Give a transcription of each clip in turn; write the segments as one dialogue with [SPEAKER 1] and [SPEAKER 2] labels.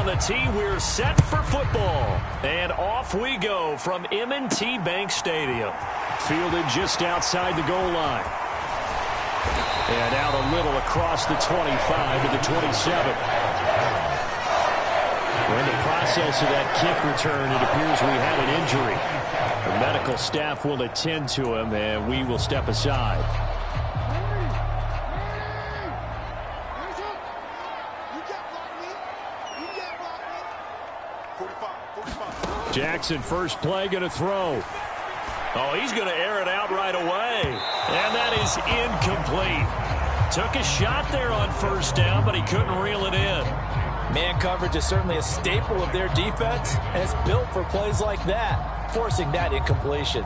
[SPEAKER 1] the tee, we're set for football. And off we go from M&T Bank Stadium. Fielded just outside the goal line. And out a little across the 25 to the 27. We're in the process of that kick return. It appears we had an injury. The medical staff will attend to him, and we will step aside. Jackson, first play, going to throw. Oh, he's going to air it out right away. And that is incomplete. Took a shot there on first down, but he couldn't reel it in.
[SPEAKER 2] Man coverage is certainly a staple of their defense, and it's built for plays like that, forcing that incompletion.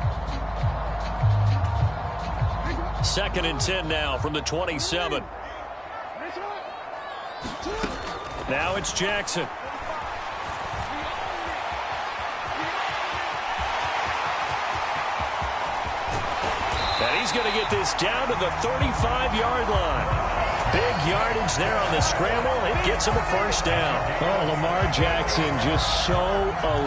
[SPEAKER 1] 2nd and 10 now from the 27. Now it's Jackson. And he's going to get this down to the 35-yard line. Big yardage there on the scramble. It gets him a first down. Oh, Lamar Jackson just so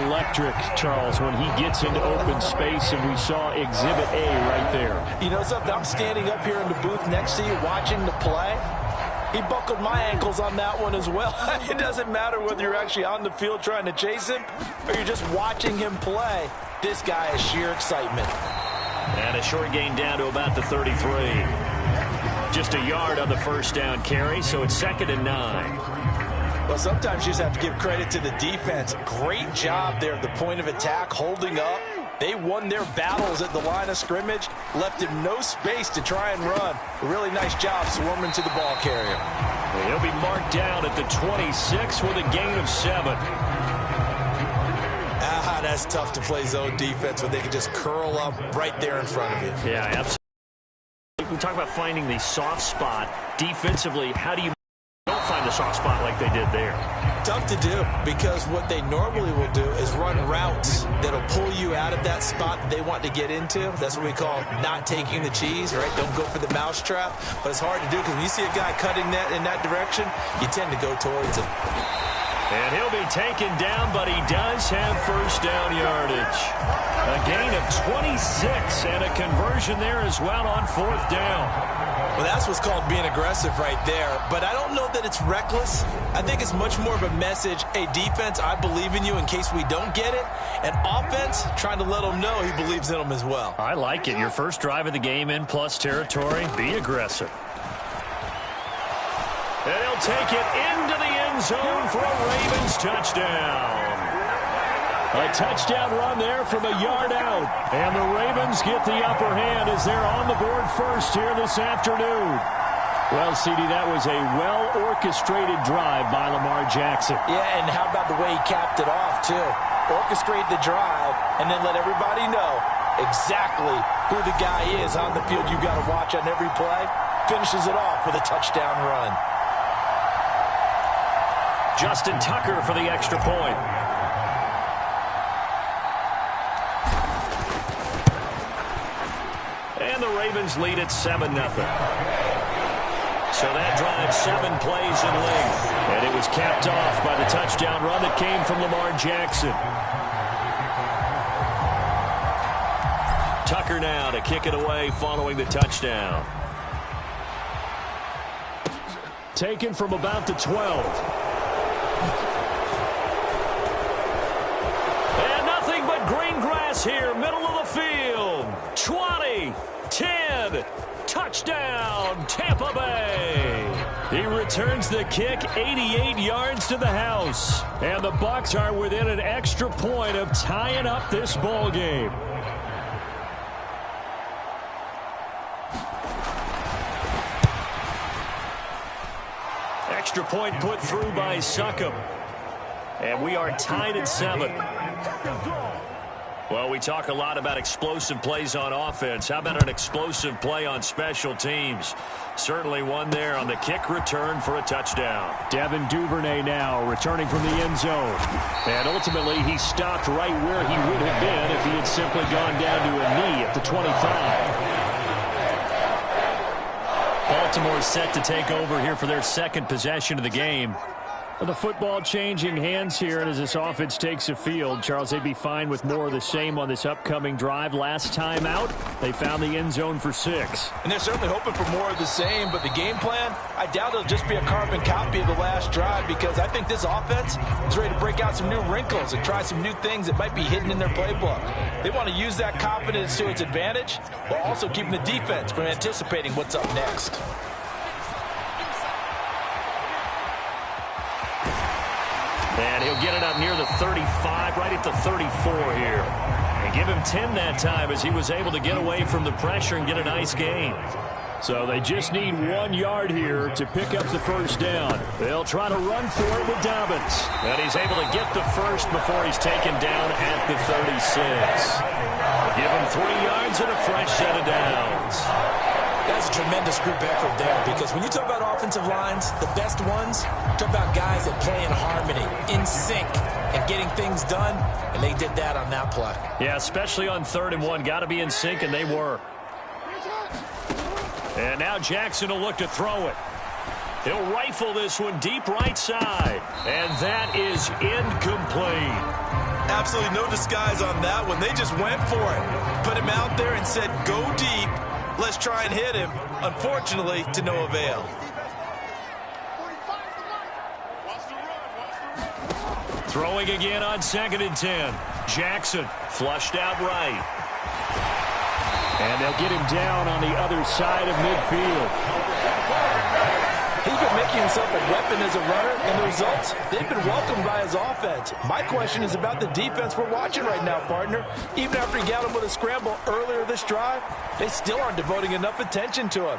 [SPEAKER 1] electric, Charles, when he gets into open space, and we saw Exhibit A right there.
[SPEAKER 2] You know something? I'm standing up here in the booth next to you watching the play. He buckled my ankles on that one as well. It doesn't matter whether you're actually on the field trying to chase him or you're just watching him play. This guy is sheer excitement.
[SPEAKER 1] And a short gain down to about the 33. Just a yard on the first down carry, so it's 2nd and 9.
[SPEAKER 2] Well, sometimes you just have to give credit to the defense. Great job there at the point of attack, holding up. They won their battles at the line of scrimmage, left him no space to try and run. A really nice job swarming to the ball carrier.
[SPEAKER 1] He'll be marked down at the 26 with a gain of 7.
[SPEAKER 2] That's tough to play zone defense when they can just curl up right there in front of you.
[SPEAKER 1] Yeah, absolutely. We talk about finding the soft spot. Defensively, how do you don't find the soft spot like they did there?
[SPEAKER 2] Tough to do, because what they normally will do is run routes that'll pull you out of that spot that they want to get into. That's what we call not taking the cheese, right? Don't go for the mousetrap. But it's hard to do because when you see a guy cutting that in that direction, you tend to go towards him.
[SPEAKER 1] And he'll be taken down, but he does have first down yardage. A gain of 26 and a conversion there as well on 4th down.
[SPEAKER 2] Well, that's what's called being aggressive right there. But I don't know that it's reckless. I think it's much more of a message. Hey, defense, I believe in you in case we don't get it. And offense, trying to let them know he believes in them as well.
[SPEAKER 1] I like it. Your first drive of the game in plus territory. Be aggressive. And he'll take it into the end zone for a Ravens touchdown. A touchdown run there from a yard out. And the Ravens get the upper hand as they're on the board first here this afternoon. Well, CD, that was a well-orchestrated drive by Lamar Jackson.
[SPEAKER 2] Yeah, and how about the way he capped it off, too? Orchestrate the drive and then let everybody know exactly who the guy is on the field you got to watch on every play. Finishes it off with a touchdown run.
[SPEAKER 1] Justin Tucker for the extra point. And the Ravens lead at 7-0. So that drive 7 plays in length. And it was capped off by the touchdown run that came from Lamar Jackson. Tucker now to kick it away following the touchdown. Taken from about the 12. And nothing but green grass here, middle of the field. 20, 10, touchdown, Tampa Bay. He returns the kick 88 yards to the house. And the Bucs are within an extra point of tying up this ball game. Extra point put through by Succop. And we are tied at 7. Well, we talk a lot about explosive plays on offense. How about an explosive play on special teams? Certainly one there on the kick return for a touchdown. Devin Duvernay now returning from the end zone. And ultimately, he stopped right where he would have been if he had simply gone down to a knee at the 25. Baltimore set to take over here for their second possession of the game. Well, the football changing hands here, and as this offense takes the field, Charles, they'd be fine with more of the same on this upcoming drive. Last time out, they found the end zone for 6.
[SPEAKER 2] And they're certainly hoping for more of the same, but the game plan, I doubt it'll just be a carbon copy of the last drive, because I think this offense is ready to break out some new wrinkles and try some new things that might be hidden in their playbook. They want to use that confidence to its advantage, while also keeping the defense from anticipating what's up next.
[SPEAKER 1] And he'll get it up near the 35, right at the 34 here. And give him 10 that time as he was able to get away from the pressure and get a nice gain. So they just need 1 yard here to pick up the first down. They'll try to run for it with Dobbins. And he's able to get the first before he's taken down at the 36. Give him 3 yards and a fresh set of downs.
[SPEAKER 2] That's a tremendous group effort there, because when you talk about offensive lines, the best ones, talk about guys that play in harmony, in sync, and getting things done, and they did that on that play.
[SPEAKER 1] Yeah, especially on 3rd and 1. Got to be in sync, and they were. And now Jackson will look to throw it. He'll rifle this one deep right side, and that is incomplete.
[SPEAKER 2] Absolutely no disguise on that one. They just went for it. Put him out there and said, go deep. Let's try and hit him. Unfortunately, to no avail.
[SPEAKER 1] Throwing again on 2nd and 10. Jackson flushed out right. And they'll get him down on the other side of midfield.
[SPEAKER 2] He's been making himself a weapon as a runner, and the results, they've been welcomed by his offense. My question is about the defense we're watching right now, partner. Even after he got him with a scramble earlier this drive, they still aren't devoting enough attention to him.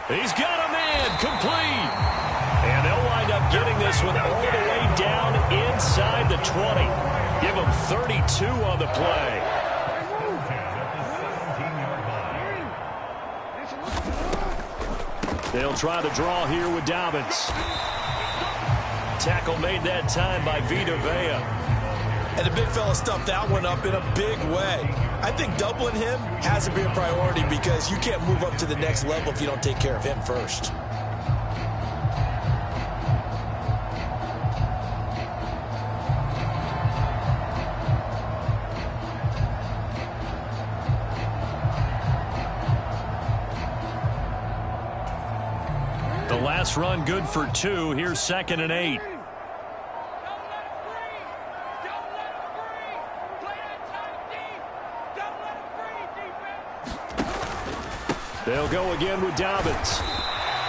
[SPEAKER 1] He's got a man, complete. And they'll wind up getting this one all the way down inside the 20. Give him 32 on the play. They'll try to draw here with Dobbins. Tackle made that time by Vita Vea.
[SPEAKER 2] And the big fella stuffed that one up in a big way. I think doubling him has to be a priority, because you can't move up to the next level if you don't take care of him first.
[SPEAKER 1] The last run good for 2. Here's 2nd and 8. They'll go again with Dobbins.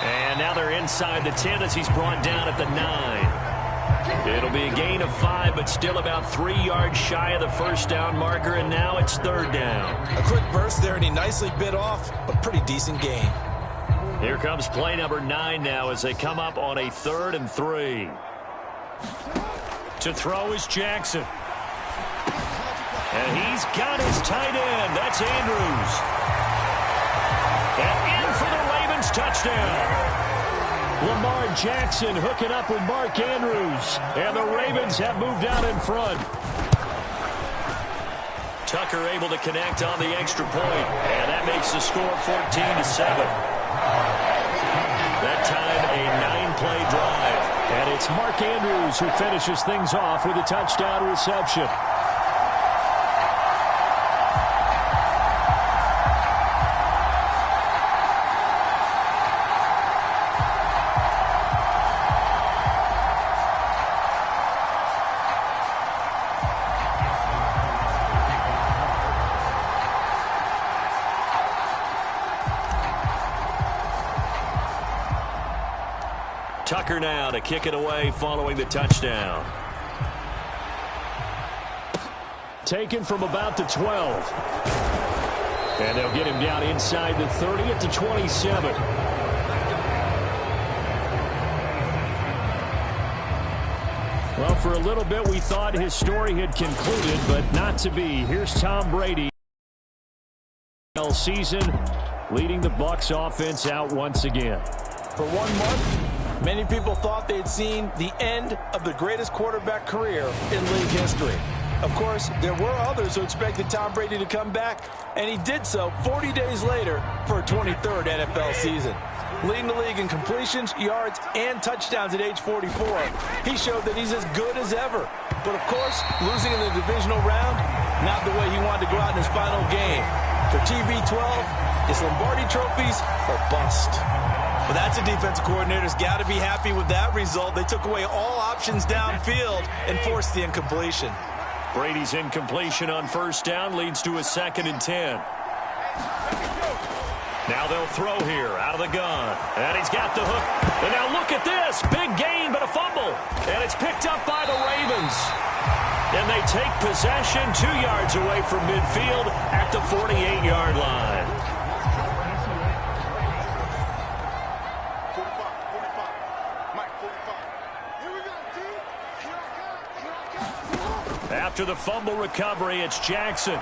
[SPEAKER 1] And now they're inside the 10 as he's brought down at the 9. It'll be a gain of 5, but still about 3 yards shy of the first down marker, and now it's 3rd down.
[SPEAKER 2] A quick burst there, and he nicely bit off a pretty decent gain.
[SPEAKER 1] Here comes play number 9 now as they come up on a 3rd and 3. To throw is Jackson. And he's got his tight end. That's Andrews. And in for the Ravens touchdown. Lamar Jackson hooking up with Mark Andrews. And the Ravens have moved out in front. Tucker able to connect on the extra point. And that makes the score 14-7. That time a 9-play drive. And it's Mark Andrews who finishes things off with a touchdown reception. Tucker now to kick it away following the touchdown. Taken from about the 12. And they'll get him down inside the 30 at the 27. Well, for a little bit we thought his story had concluded, but not to be. Here's Tom Brady. Season leading the Bucs offense out once again.
[SPEAKER 2] For 1 month, many people thought they'd seen the end of the greatest quarterback career in league history. Of course, there were others who expected Tom Brady to come back, and he did so 40 days later for a 23rd NFL season. Leading the league in completions, yards, and touchdowns at age 44. He showed that he's as good as ever. But, of course, losing in the divisional round, not the way he wanted to go out in his final game. For TB12, it's Lombardi trophies or bust. Well, that's a defensive coordinator's got to be happy with that result. They took away all options downfield and forced the incompletion.
[SPEAKER 1] Brady's incompletion on first down leads to a 2nd and 10. Now they'll throw here out of the gun. And he's got the hook. And now look at this. Big gain, but a fumble. And it's picked up by the Ravens. And they take possession 2 yards away from midfield at the 48-yard line. After the fumble recovery, it's Jackson.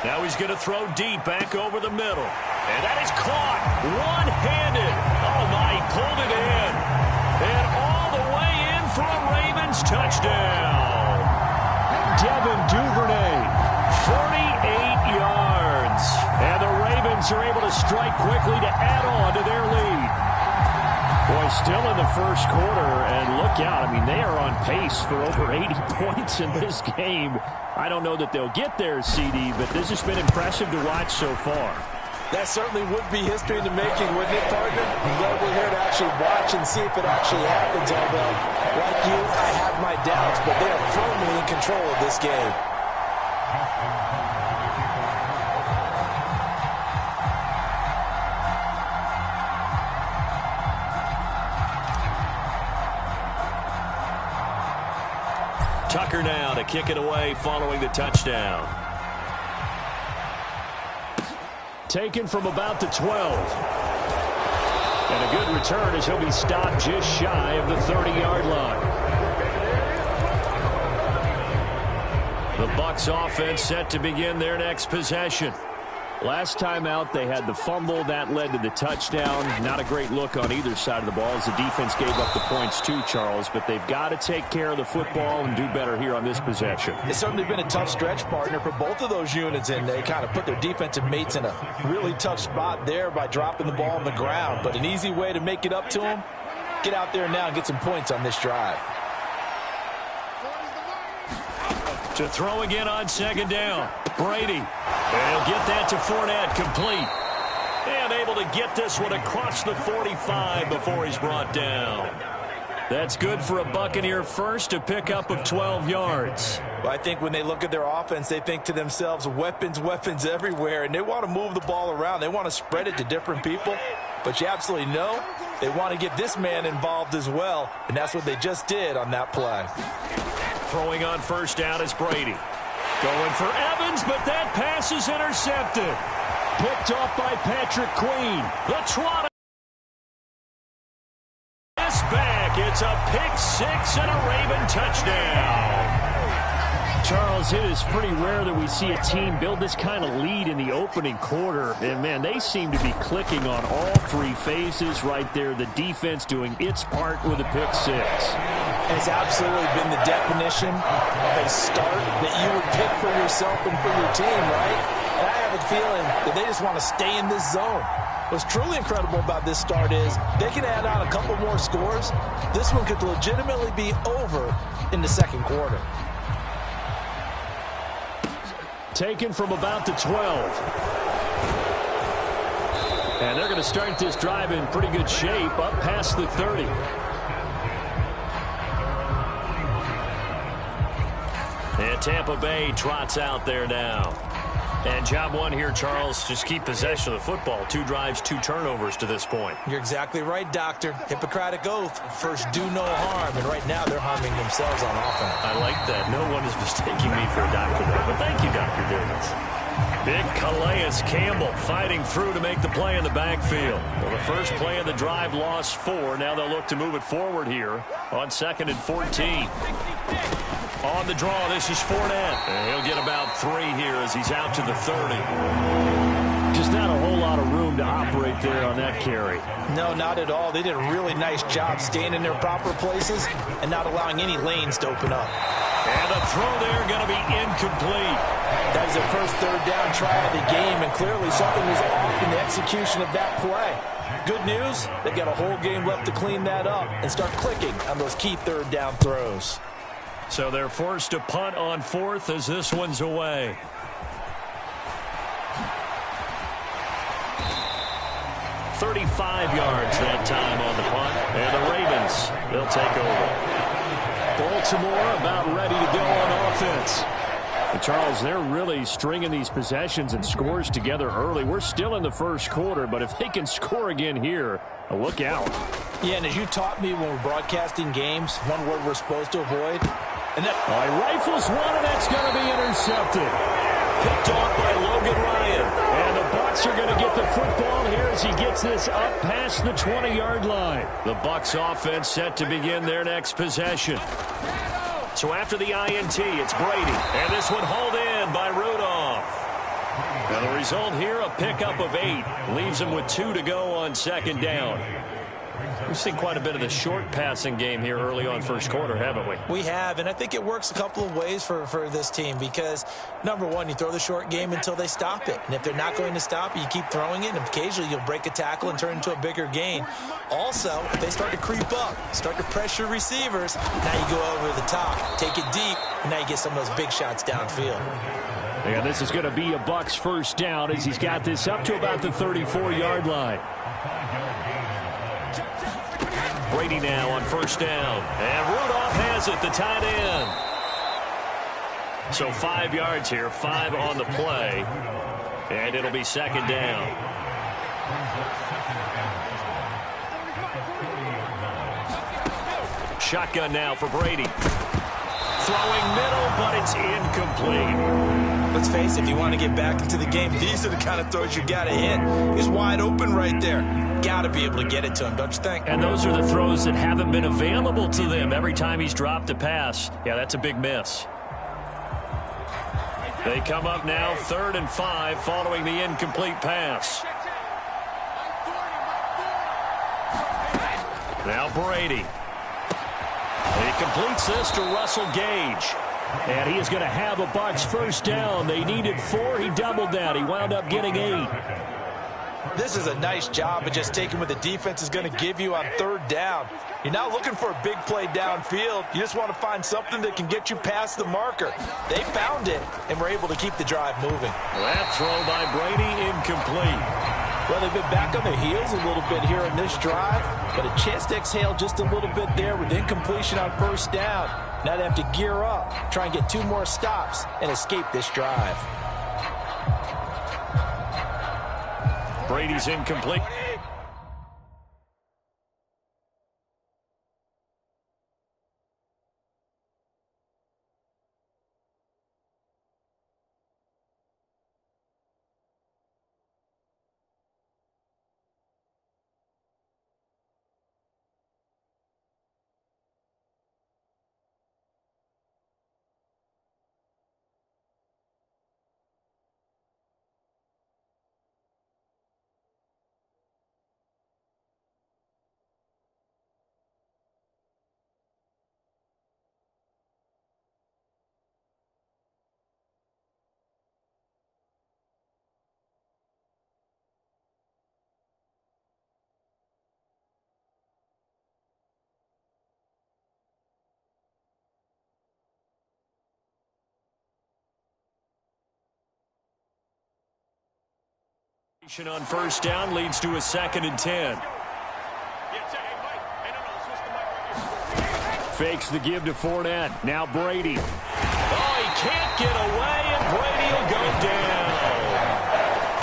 [SPEAKER 1] Now he's going to throw deep back over the middle. And that is caught one-handed. Oh, my, he pulled it in. And all the way in for a Ravens touchdown. Devin Duvernay, 48 yards. And the Ravens are able to strike quickly to add on to their lead. Boy, still in the first quarter, and look out. I mean, they are on pace for over 80 points in this game. I don't know that they'll get there, CD, but this has been impressive to watch so far.
[SPEAKER 2] That certainly would be history in the making, wouldn't it, partner? I'm glad we're here to actually watch and see if it actually happens, although, like you, I have my doubts, but they are firmly in control of this game.
[SPEAKER 1] Tucker now to kick it away following the touchdown. Taken from about the 12. And a good return as he'll be stopped just shy of the 30-yard line. The Bucs offense set to begin their next possession. Last time out, they had the fumble. That led to the touchdown. Not a great look on either side of the ball as the defense gave up the points too, Charles. But they've got to take care of the football and do better here on this possession.
[SPEAKER 2] It's certainly been a tough stretch, partner, for both of those units, and they kind of put their defensive mates in a really tough spot there by dropping the ball on the ground. But an easy way to make it up to them, get out there now and get some points on this drive.
[SPEAKER 1] To throw again on 2nd down. Brady. And he'll get that to Fournette, complete. And able to get this one across the 45 before he's brought down. That's good for a Buccaneer first, a pickup of 12 yards.
[SPEAKER 2] Well, I think when they look at their offense, they think to themselves, weapons, weapons everywhere, and they want to move the ball around. They want to spread it to different people. But you absolutely know they want to get this man involved as well, and that's what they just did on that play.
[SPEAKER 1] Throwing on first down is Brady. Going for Evans, but that pass is intercepted. Picked off by Patrick Queen. The trot is back. It's a pick six and a Raven touchdown. Charles, it is pretty rare that we see a team build this kind of lead in the opening quarter. And, man, they seem to be clicking on all three phases right there. The defense doing its part with a pick six.
[SPEAKER 2] It's absolutely been the definition of a start that you would pick for yourself and for your team, right? And I have a feeling that they just want to stay in this zone. What's truly incredible about this start is they can add on a couple more scores. This one could legitimately be over in the second quarter.
[SPEAKER 1] Taken from about the 12. And they're going to start this drive in pretty good shape, up past the 30. And Tampa Bay trots out there now. And job one here, Charles, just keep possession of the football. 2 drives, 2 turnovers to this point.
[SPEAKER 2] You're exactly right, Doctor. Hippocratic oath. First, do no harm. And right now, they're harming themselves on offense.
[SPEAKER 1] I like that. No one is mistaking me for a doctor, though. But thank you, Dr. Davis. Big Calais Campbell fighting through to make the play in the backfield. Well, the first play of the drive lost 4. Now they'll look to move it forward here on 2nd and 14. On the draw, this is Fournette. And he'll get about 3 here as he's out to the 30. Just not a whole lot of room to operate there on that carry.
[SPEAKER 2] No, not at all. They did a really nice job staying in their proper places and not allowing any lanes to open up.
[SPEAKER 1] And the throw there going to be incomplete.
[SPEAKER 2] That was their first third down try of the game, and clearly something was off in the execution of that play. Good news, they've got a whole game left to clean that up and start clicking on those key third down throws.
[SPEAKER 1] So they're forced to punt on fourth as this one's away. .35 yards that time on the punt. And the Ravens, they'll take over. Baltimore about ready to go on offense. And Charles, they're really stringing these possessions and scores together early. We're still in the first quarter, but if they can score again here, look out.
[SPEAKER 2] Yeah, and as you taught me when we're broadcasting games, one word we're supposed to avoid. And that
[SPEAKER 1] rifles one, and that's going to be intercepted. Picked off by Logan Ryan. And the Bucs are going to get the football here as he gets this up past the 20-yard line. The Bucs offense set to begin their next possession. So after the INT, it's Brady. And this one hauled in by Rudolph. And the result here, a pickup of 8. Leaves him with 2 to go on second down. We've seen quite a bit of the short passing game here early on first quarter, haven't we?
[SPEAKER 2] We have, and I think it works a couple of ways for this team because, number one, you throw the short game until they stop it. And if they're not going to stop it, you keep throwing it, and occasionally you'll break a tackle and turn it into a bigger gain. Also, if they start to creep up, start to pressure receivers, now you go over the top, take it deep, and now you get some of those big shots downfield.
[SPEAKER 1] Yeah, this is going to be a Bucs first down as he's got this up to about the 34-yard line. Brady now on first down. And Rudolph has it, the tight end. So 5 yards here, 5 on the play. And it'll be second down. Shotgun now for Brady. Throwing middle, but it's incomplete.
[SPEAKER 2] Let's face it, if you want to get back into the game, these are the kind of throws you got to hit. He's wide open right there. Got to be able to get it to him, don't you think?
[SPEAKER 1] And those are the throws that haven't been available to them every time he's dropped a pass. Yeah, that's a big miss. They come up now 3rd and 5 following the incomplete pass. Now Brady. He completes this to Russell Gage. And he is going to have a Bucs first down. They needed 4. He doubled that. He wound up getting 8.
[SPEAKER 2] This is a nice job of just taking what the defense is going to give you on 3rd down. You're not looking for a big play downfield. You just want to find something that can get you past the marker. They found it and were able to keep the drive moving.
[SPEAKER 1] That throw by Brady incomplete.
[SPEAKER 2] Well, they've been back on their heels a little bit here in this drive, but a chance to exhale just a little bit there with incompletion on first down. Now they have to gear up, try and get 2 more stops, and escape this drive.
[SPEAKER 1] Brady's incomplete. On first down leads to a 2nd and 10. Fakes the give to Fournette. Now Brady. Oh, he can't get away, and Brady will go down.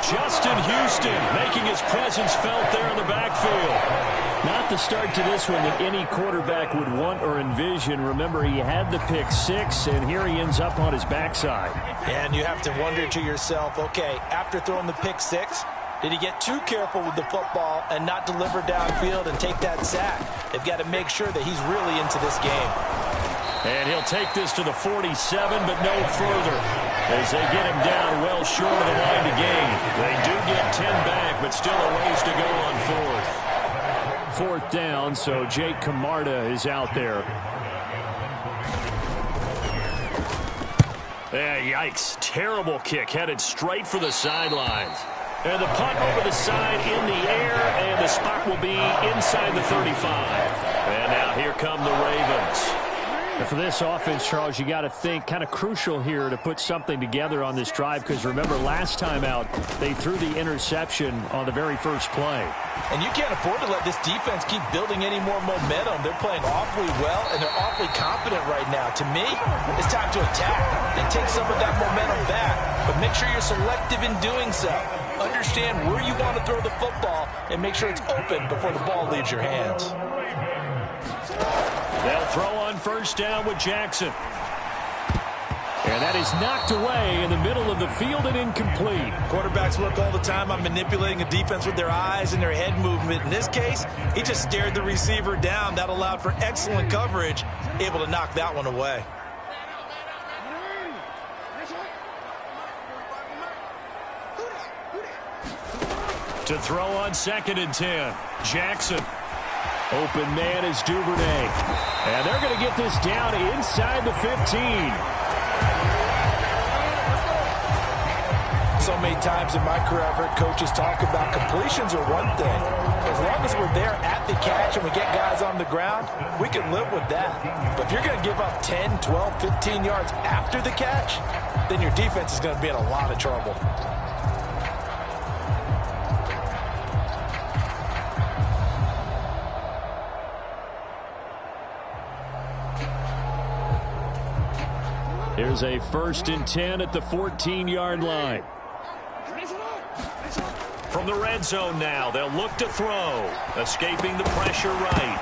[SPEAKER 1] Justin Houston making his presence felt there in the backfield. Not the start to this one that any quarterback would want or envision. Remember, he had the pick 6, and here he ends up on his backside.
[SPEAKER 2] And you have to wonder to yourself, okay, after throwing the pick 6, did he get too careful with the football and not deliver downfield and take that sack? They've got to make sure that he's really into this game.
[SPEAKER 1] And he'll take this to the 47, but no further, as they get him down well short of the line to gain. They do get 10 back, but still a ways to go on 4th. 4th down, so Jake Camarda is out there. Yeah, yikes. Terrible kick headed straight for the sidelines. And the punt over the side in the air, and the spot will be inside the 35. And now here come the Ravens.
[SPEAKER 3] And for this offense, Charles, you got to think kind of crucial here to put something together on this drive, because remember last time out they threw the interception on the very first play.
[SPEAKER 2] And you can't afford to let this defense keep building any more momentum. They're playing awfully well, and they're awfully confident right now. To me, it's time to attack. They take some of that momentum back, but make sure you're selective in doing so. Understand where you want to throw the football and make sure it's open before the ball leaves your hands.
[SPEAKER 1] They'll throw on first down with Jackson.
[SPEAKER 3] And that is knocked away in the middle of the field and incomplete.
[SPEAKER 2] Quarterbacks work all the time on manipulating a defense with their eyes and their head movement. In this case, he just stared the receiver down. That allowed for excellent coverage, able to knock that one away.
[SPEAKER 1] To throw on 2nd and 10, Jackson.
[SPEAKER 3] Open man is Duvernay. And they're going to get this down inside the 15.
[SPEAKER 2] So many times in my career, I've heard coaches talk about completions are one thing. As long as we're there at the catch and we get guys on the ground, we can live with that. But if you're going to give up 10, 12, 15 yards after the catch, then your defense is going to be in a lot of trouble.
[SPEAKER 3] Here's a 1st and 10 at the 14-yard line.
[SPEAKER 1] From the red zone now, they'll look to throw. Escaping the pressure right.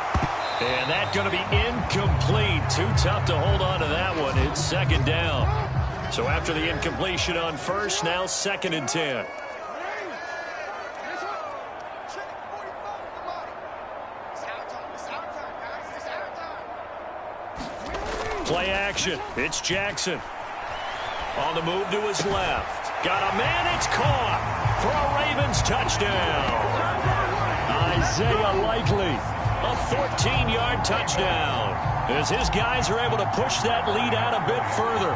[SPEAKER 1] And that's going to be incomplete. Too tough to hold on to that one. It's 2nd down. So after the incompletion on first, now 2nd and 10. Play action. It's Jackson. On the move to his left. Got a man. It's caught for a Ravens touchdown.
[SPEAKER 3] Isaiah Likely.
[SPEAKER 1] A 14-yard touchdown. As his guys are able to push that lead out a bit further.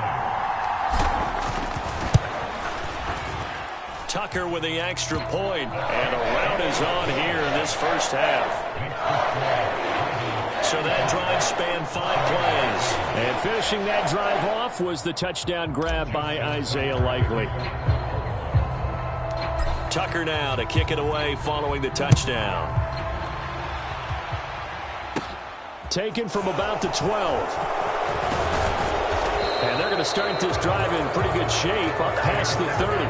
[SPEAKER 1] Tucker with the extra point. And a rout is on here in this first half. So that drive spanned 5 plays.
[SPEAKER 3] And finishing that drive off was the touchdown grab by Isaiah Likely.
[SPEAKER 1] Tucker now to kick it away following the touchdown.
[SPEAKER 3] Taken from about the 12. And they're going to start this drive in pretty good shape up past the 30.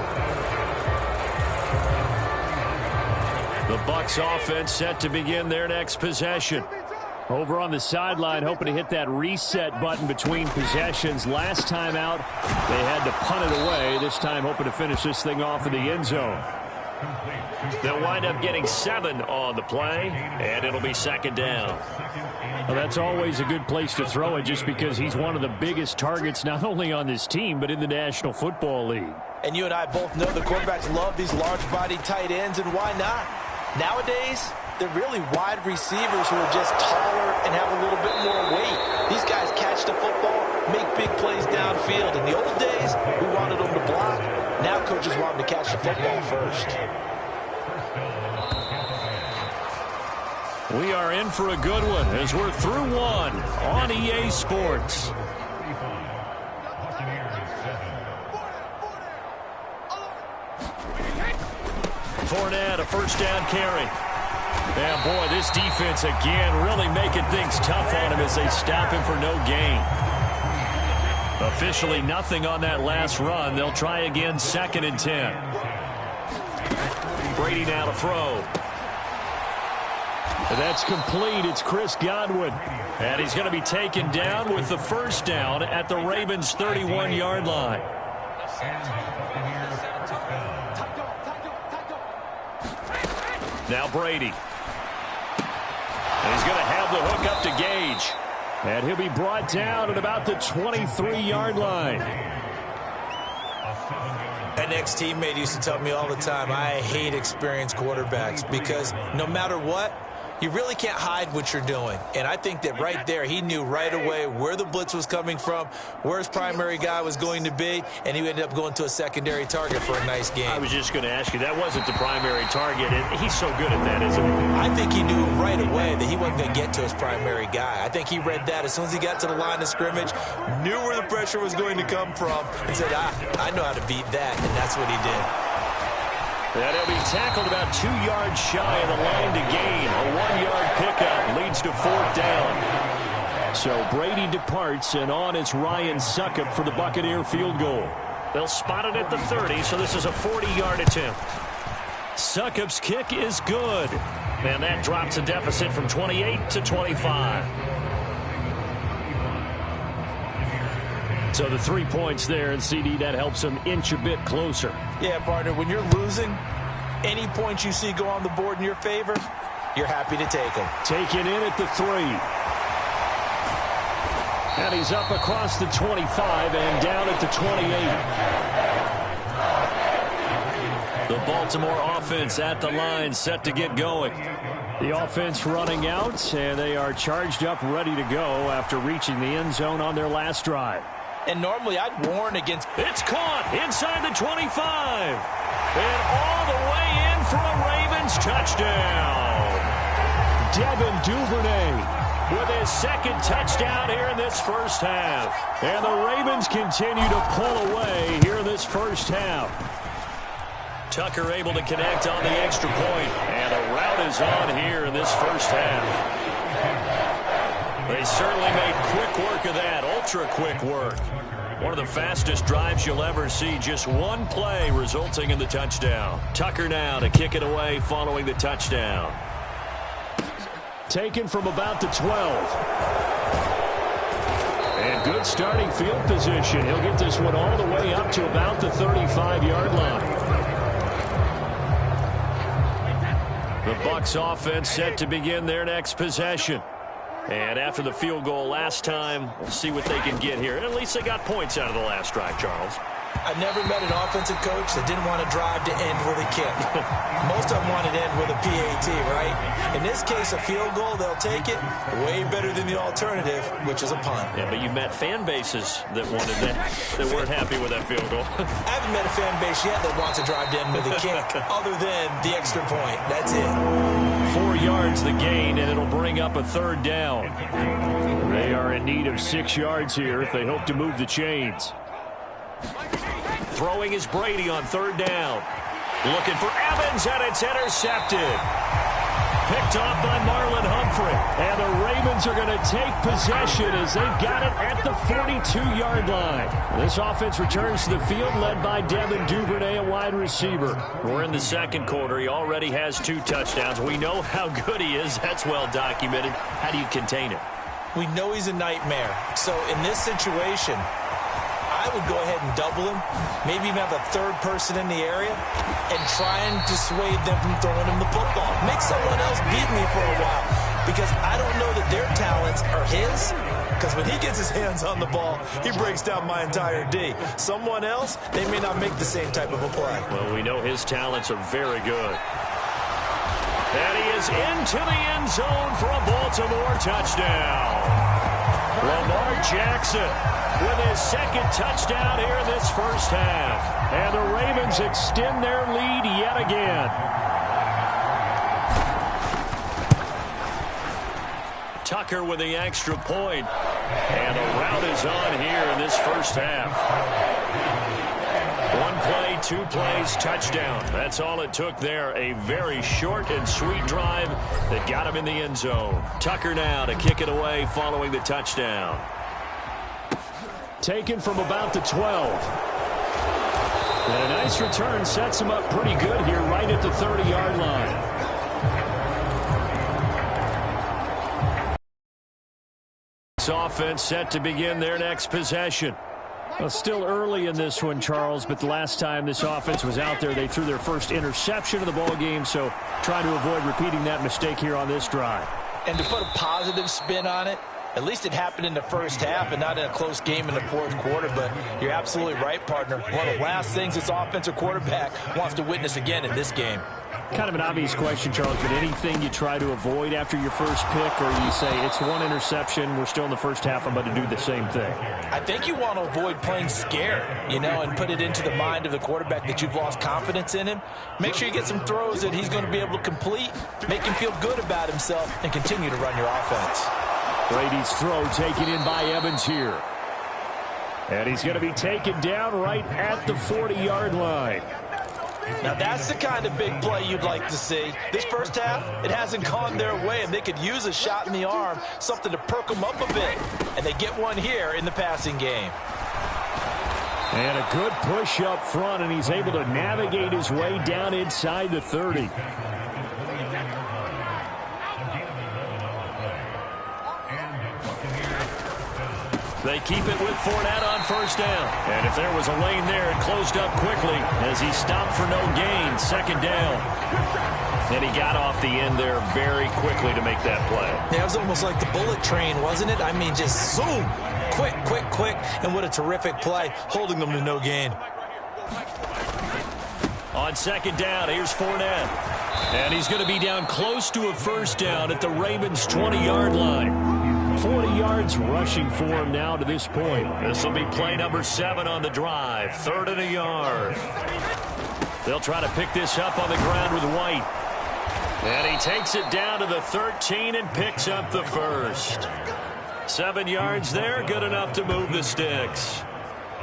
[SPEAKER 3] The Bucs offense set to begin their next possession. Over on the sideline, hoping to hit that reset button between possessions. Last time out, they had to punt it away. This time, hoping to finish this thing off in the end zone.
[SPEAKER 1] They'll wind up getting 7 on the play, and it'll be 2nd down.
[SPEAKER 3] Well, that's always a good place to throw it, just because he's one of the biggest targets not only on this team, but in the National Football League.
[SPEAKER 2] And you and I both know the quarterbacks love these large-bodied tight ends, and why not? Nowadays, they're really wide receivers who are just taller and have a little bit more weight. These guys catch the football, make big plays downfield. In the old days, we wanted them to block. Now coaches want them to catch the football first.
[SPEAKER 1] We are in for a good one as we're through one on EA Sports. Fournette, a first down carry. Yeah, boy, this defense again really making things tough on him as they stop him for no gain. Officially nothing on that last run. They'll try again 2nd and 10. Brady now to throw.
[SPEAKER 3] And that's complete. It's Chris Godwin.
[SPEAKER 1] And he's going to be taken down with the first down at the Ravens' 31-yard line. Now Brady. And he's going to have the hook up to Gage.
[SPEAKER 3] And he'll be brought down at about the 23-yard line.
[SPEAKER 2] An ex-teammate used to tell me all the time, I hate experienced quarterbacks because no matter what, You really can't hide what you're doing. And I think that right there, he knew right away where the blitz was coming from, where his primary guy was going to be, and he ended up going to a secondary target for a nice game.
[SPEAKER 1] I was just going to ask you, that wasn't the primary target, and he's so good at that, isn't he?
[SPEAKER 2] I think he knew right away that he wasn't going to get to his primary guy. I think he read that as soon as he got to the line of scrimmage, knew where the pressure was going to come from, and said, I know how to beat that, and that's what he did.
[SPEAKER 1] And he'll be tackled about 2 yards shy of the line to gain. A 1-yard pickup leads to 4th down. So Brady departs, and on is Ryan Succop for the Buccaneer field goal. They'll spot it at the 30, so this is a 40-yard attempt. Succop's kick is good. And that drops a deficit from 28 to 25. So the 3 points there, and CD, that helps them inch a bit closer.
[SPEAKER 2] Yeah, partner, when you're losing, any points you see go on the board in your favor, you're happy to take them.
[SPEAKER 1] Taken in at the 3. And he's up across the 25 and down at the 28. The Baltimore offense at the line, set to get going. The offense running out, and they are charged up, ready to go after reaching the end zone on their last drive.
[SPEAKER 2] And normally I'd warn against...
[SPEAKER 1] It's caught inside the 25. And all the way in for a Ravens touchdown. Devin Duvernay with his second touchdown here in this first half. And the Ravens continue to pull away here in this first half. Tucker able to connect on the extra point. And a route is on here in this first half. They certainly made quick work of that, ultra-quick work. One of the fastest drives you'll ever see, just one play resulting in the touchdown. Tucker now to kick it away following the touchdown. Taken from about the 12. And good starting field position. He'll get this one all the way up to about the 35-yard line. The Bucs offense set to begin their next possession. And after the field goal last time, we'll see what they can get here. At least they got points out of the last drive, Charles.
[SPEAKER 2] I never met an offensive coach that didn't want to drive to end with a kick. Most of them wanted to end with a PAT, right? In this case, a field goal, they'll take it. Way better than the alternative, which is a punt.
[SPEAKER 1] Yeah, but you met fan bases that wanted that, that weren't happy with that field goal.
[SPEAKER 2] I haven't met a fan base yet that wants to drive to end with a kick, other than the extra point. That's it.
[SPEAKER 1] 4 yards the gain, and it'll bring up a 3rd down. They are in need of 6 yards here if they hope to move the chains. Throwing is Brady on 3rd down. Looking for Evans, and it's intercepted. Picked off by Marlon Humphrey. And the Ravens are going to take possession as they've got it at the 42-yard line. This offense returns to the field led by Devin Duvernay, a wide receiver. We're in the second quarter. He already has 2 touchdowns. We know how good he is. That's well documented. How do you contain it?
[SPEAKER 2] We know he's a nightmare. So in this situation, I would go ahead and double him, maybe even have a 3rd person in the area, and try and dissuade them from throwing him the football. Make someone else beat me for a while, because I don't know that their talents are his, because when he gets his hands on the ball, he breaks down my entire D. Someone else, they may not make the same type of a play.
[SPEAKER 1] Well, we know his talents are very good. And he is into the end zone for a Baltimore touchdown. Lamar Jackson with his 2nd touchdown here in this first half. And the Ravens extend their lead yet again. Tucker with the extra point. And a route is on here in this first half. 1 play, 2 plays, touchdown. That's all it took there. A very short and sweet drive that got him in the end zone. Tucker now to kick it away following the touchdown. Taken from about the 12. And a nice return sets him up pretty good here right at the 30-yard line. This offense set to begin their next possession. Well, still early in this one, Charles, but the last time this offense was out there, they threw their first interception of the ball game, so trying to avoid repeating that mistake here on this drive.
[SPEAKER 2] And to put a positive spin on it, at least it happened in the first half and not in a close game in the 4th quarter, but you're absolutely right, partner. One of the last things this offensive quarterback wants to witness again in this game.
[SPEAKER 3] Kind of an obvious question, Charles, but anything you try to avoid after your first pick, or you say it's one interception, we're still in the first half, I'm about to do the same thing?
[SPEAKER 2] I think you want to avoid playing scared, and put it into the mind of the quarterback that you've lost confidence in him. Make sure you get some throws that he's going to be able to complete, make him feel good about himself, and continue to run your offense.
[SPEAKER 3] Brady's throw taken in by Evans here. And he's going to be taken down right at the 40-yard line.
[SPEAKER 2] Now, that's the kind of big play you'd like to see. This first half, it hasn't gone their way, and they could use a shot in the arm, something to perk them up a bit. And they get one here in the passing game.
[SPEAKER 3] And a good push up front, and he's able to navigate his way down inside the 30. They keep it with Fournette on first down. And if there was a lane there, it closed up quickly as he stopped for no gain. Second down. And he got off the end there very quickly to make that play.
[SPEAKER 2] Yeah, it was almost like the bullet train, wasn't it? I mean, just zoom. Quick, quick, quick. And what a terrific play, holding them to no gain.
[SPEAKER 3] On second down, here's Fournette. And he's going to be down close to a first down at the Ravens' 20-yard line. 40 yards rushing for him now to this point. This will be play number 7 on the drive. 3rd and a yard. They'll try to pick this up on the ground with White. And he takes it down to the 13 and picks up the first. 7 yards there, good enough to move the sticks.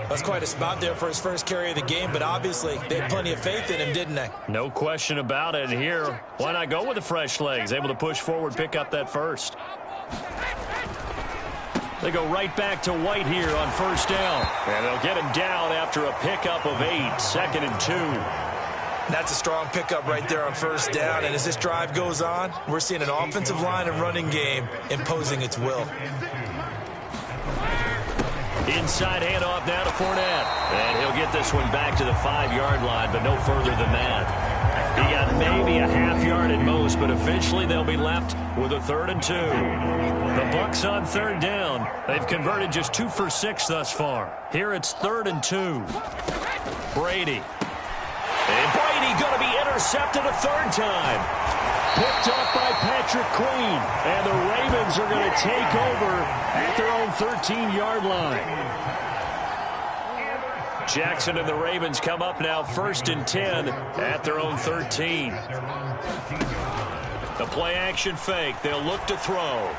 [SPEAKER 2] That's quite a spot there for his first carry of the game, but obviously they had plenty of faith in him, didn't they?
[SPEAKER 3] No question about it. Here, why not go with the fresh legs? Able to push forward, pick up that first. They go right back to White here on first down. And they'll get him down after a pickup of 8. 2nd and 2.
[SPEAKER 2] That's a strong pickup right there on first down. And as this drive goes on, we're seeing an offensive line and running game imposing its will.
[SPEAKER 3] Inside handoff now to Fournette. And he'll get this one back to the 5-yard line, but no further than that. He got maybe a half yard at most, but eventually they'll be left with a 3rd and 2. The Bucs on 3rd down. They've converted just 2 for 6 thus far. Here it's 3rd and 2. Brady. And Brady going to be intercepted a 3rd time. Picked up by Patrick Queen. And the Ravens are going to take over at their own 13-yard line. Jackson and the Ravens come up now 1st and 10 at their own 13. The play action fake. They'll look to throw.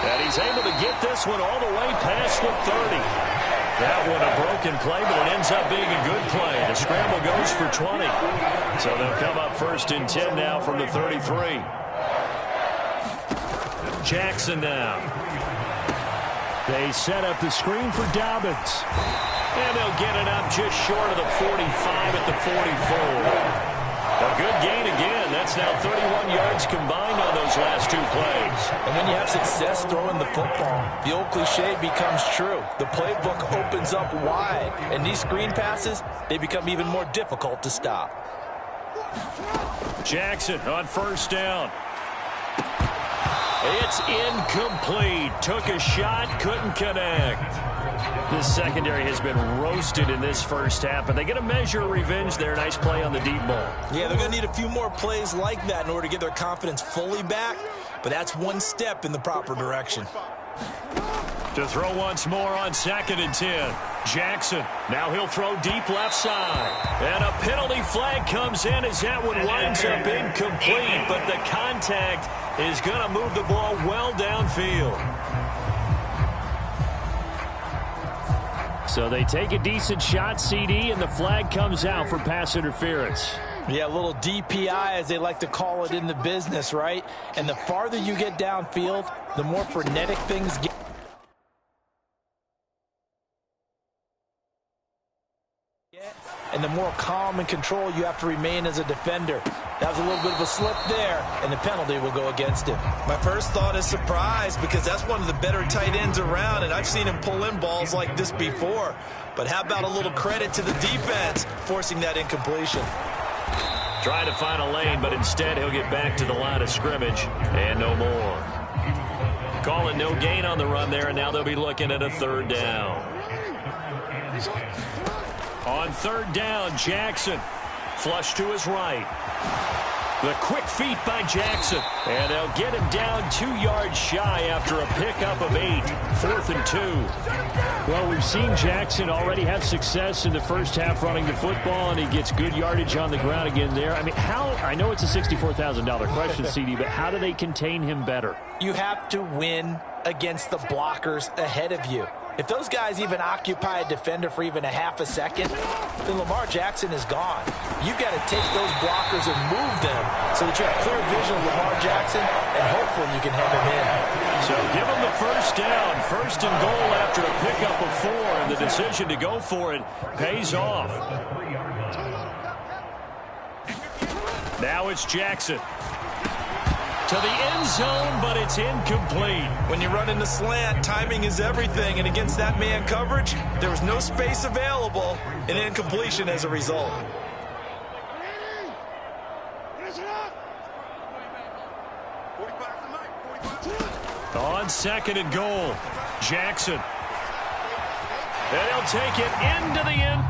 [SPEAKER 3] And he's able to get this one all the way past the 30. That one a broken play, but it ends up being a good play. The scramble goes for 20. So they'll come up 1st and 10 now from the 33. Jackson now. They set up the screen for Dobbins. And they'll get it up just short of the 45 at the 44. A good gain again. That's now 31 yards combined on those last 2 plays.
[SPEAKER 2] And when you have success throwing the football, the old cliche becomes true. The playbook opens up wide. And these screen passes, they become even more difficult to stop.
[SPEAKER 3] Jackson on first down. It's incomplete. Took a shot, couldn't connect. This secondary has been roasted in this first half, but they get a measure of revenge there. Nice play on the deep ball.
[SPEAKER 2] Yeah, they're going to need a few more plays like that in order to get their confidence fully back, but that's one step in the proper direction.
[SPEAKER 3] To throw once more on 2nd and 10. Jackson. Now he'll throw deep left side. And a penalty flag comes in as that one winds up incomplete, but the contact is going to move the ball well downfield. So they take a decent shot, CD, and the flag comes out for pass interference.
[SPEAKER 2] Yeah, a little DPI, as they like to call it in the business, right? And the farther you get downfield, the more frenetic things get. And the more calm and control you have to remain as a defender. That was a little bit of a slip there, and the penalty will go against him. My first thought is surprise, because that's one of the better tight ends around, and I've seen him pull in balls like this before. But how about a little credit to the defense forcing that incompletion?
[SPEAKER 3] Trying to find a lane, but instead he'll get back to the line of scrimmage, and no more. Calling no gain on the run there, and now they'll be looking at a 3rd down.
[SPEAKER 1] On third down, Jackson. Flush to his right. The quick feet by Jackson. And they'll get him down 2 yards shy after a pickup of 8. 4th and 2.
[SPEAKER 3] Well, we've seen Jackson already have success in the first half running the football, and he gets good yardage on the ground again there. I mean, I know it's a $64,000 question, CD, but how do they contain him better?
[SPEAKER 2] You have to win against the blockers ahead of you. If those guys even occupy a defender for even a half a second, then Lamar Jackson is gone. You've got to take those blockers and move them so that you have clear vision of Lamar Jackson, and hopefully you can hem him in.
[SPEAKER 1] So give him the first down. First and goal after a pickup of 4, and the decision to go for it pays off. Now it's Jackson. To the end zone, but it's incomplete.
[SPEAKER 2] When you run in the slant, timing is everything, and against that man coverage, there was no space available, and incompletion as a result.
[SPEAKER 1] On 2nd and goal, Jackson. And he'll take it into the end.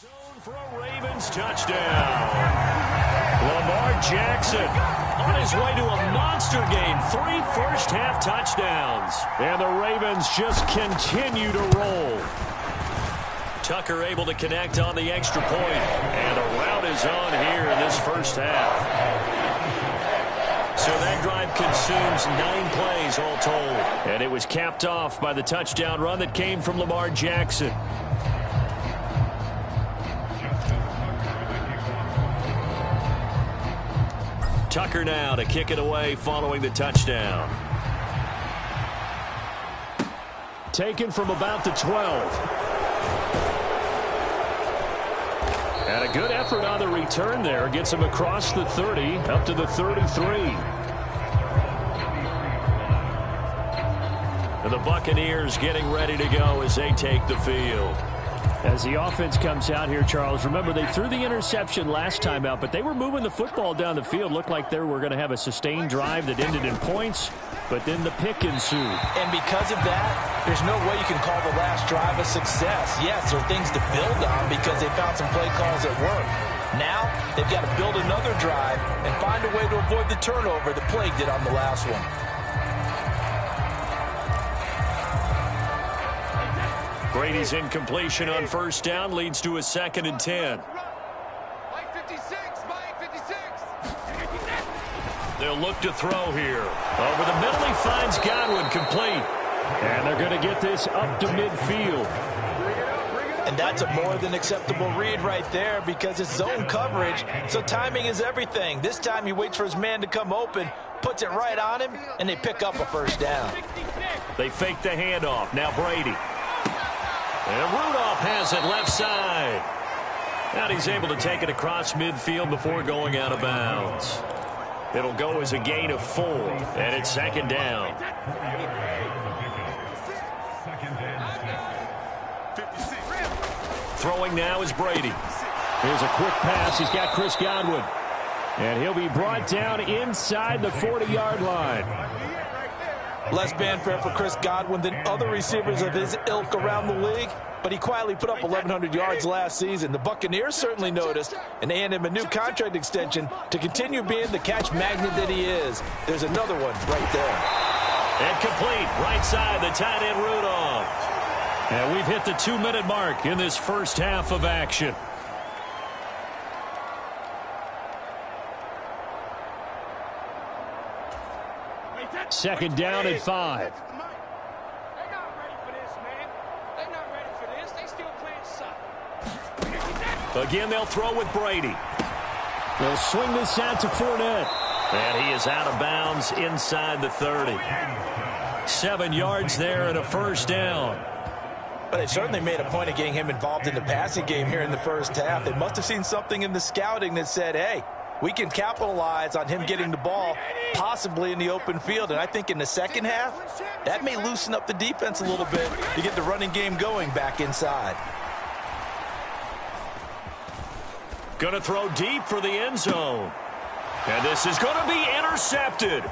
[SPEAKER 1] Zone for a Ravens touchdown. Lamar Jackson on his way to a monster game. 3 first-half touchdowns. And the Ravens just continue to roll. Tucker able to connect on the extra point. And a rout is on here in this first half. So that drive consumes 9 plays all told. And it was capped off by the touchdown run that came from Lamar Jackson. Tucker now to kick it away following the touchdown. Taken from about the 12. And a good effort on the return there. Gets him across the 30, up to the 33. And the Buccaneers getting ready to go as they take the field. As the offense comes out here, Charles, remember they threw the interception last time out, but they were moving the football down the field. Looked like they were going to have a sustained drive that ended in points, but then the pick ensued.
[SPEAKER 2] And because of that, there's no way you can call the last drive a success. Yes, there are things to build on because they found some play calls that work. Now, they've got to build another drive and find a way to avoid the turnover that plagued it on the last one.
[SPEAKER 1] Brady's incompletion on first down leads to a 2nd and 10. They'll look to throw here. Over the middle, he finds Godwin complete. And they're going to get this up to midfield.
[SPEAKER 2] And that's a more than acceptable read right there because it's zone coverage, so timing is everything. This time he waits for his man to come open, puts it right on him, and they pick up a first down.
[SPEAKER 1] They fake the handoff. Now Brady. And Rudolph has it left side. And he's able to take it across midfield before going out of bounds. It'll go as a gain of 4, and it's 2nd down. Throwing now is Brady.
[SPEAKER 3] Here's a quick pass. He's got Chris Godwin. And he'll be brought down inside the 40-yard line.
[SPEAKER 2] Less fanfare for Chris Godwin than other receivers of his ilk around the league, but he quietly put up 1,100 yards last season. The Buccaneers certainly noticed, and they hand him a new contract extension to continue being the catch magnet that he is. There's another one right there.
[SPEAKER 1] And complete, right side, the tight end Rudolph. And we've hit the 2-minute mark in this first half of action.
[SPEAKER 3] second down and 5. Again, they'll throw with Brady. They'll swing this out to Fournette.
[SPEAKER 1] And he is out of bounds inside the 30. 7 yards there and a first down.
[SPEAKER 2] But they certainly made a point of getting him involved in the passing game here in the first half. They must have seen something in the scouting that said, hey, we can capitalize on him getting the ball, possibly in the open field. And I think in the second half, that may loosen up the defense a little bit to get the running game going back inside.
[SPEAKER 1] Going to throw deep for the end zone. And this is going to be intercepted.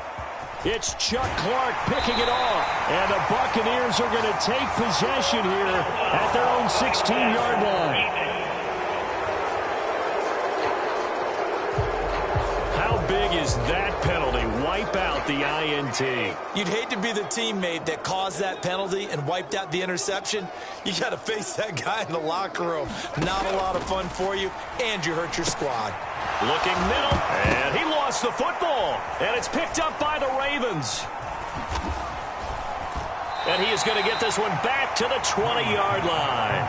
[SPEAKER 1] It's Chuck Clark picking it off. And the Buccaneers are going to take possession here at their own 16-yard line. How big is that penalty? Wipe out the INT.
[SPEAKER 2] You'd hate to be the teammate that caused that penalty and wiped out the interception. You got to face that guy in the locker room. Not a lot of fun for you, and you hurt your squad.
[SPEAKER 1] Looking middle, and he lost the football. And it's picked up by the Ravens. And he is going to get this one back to the 20-yard line.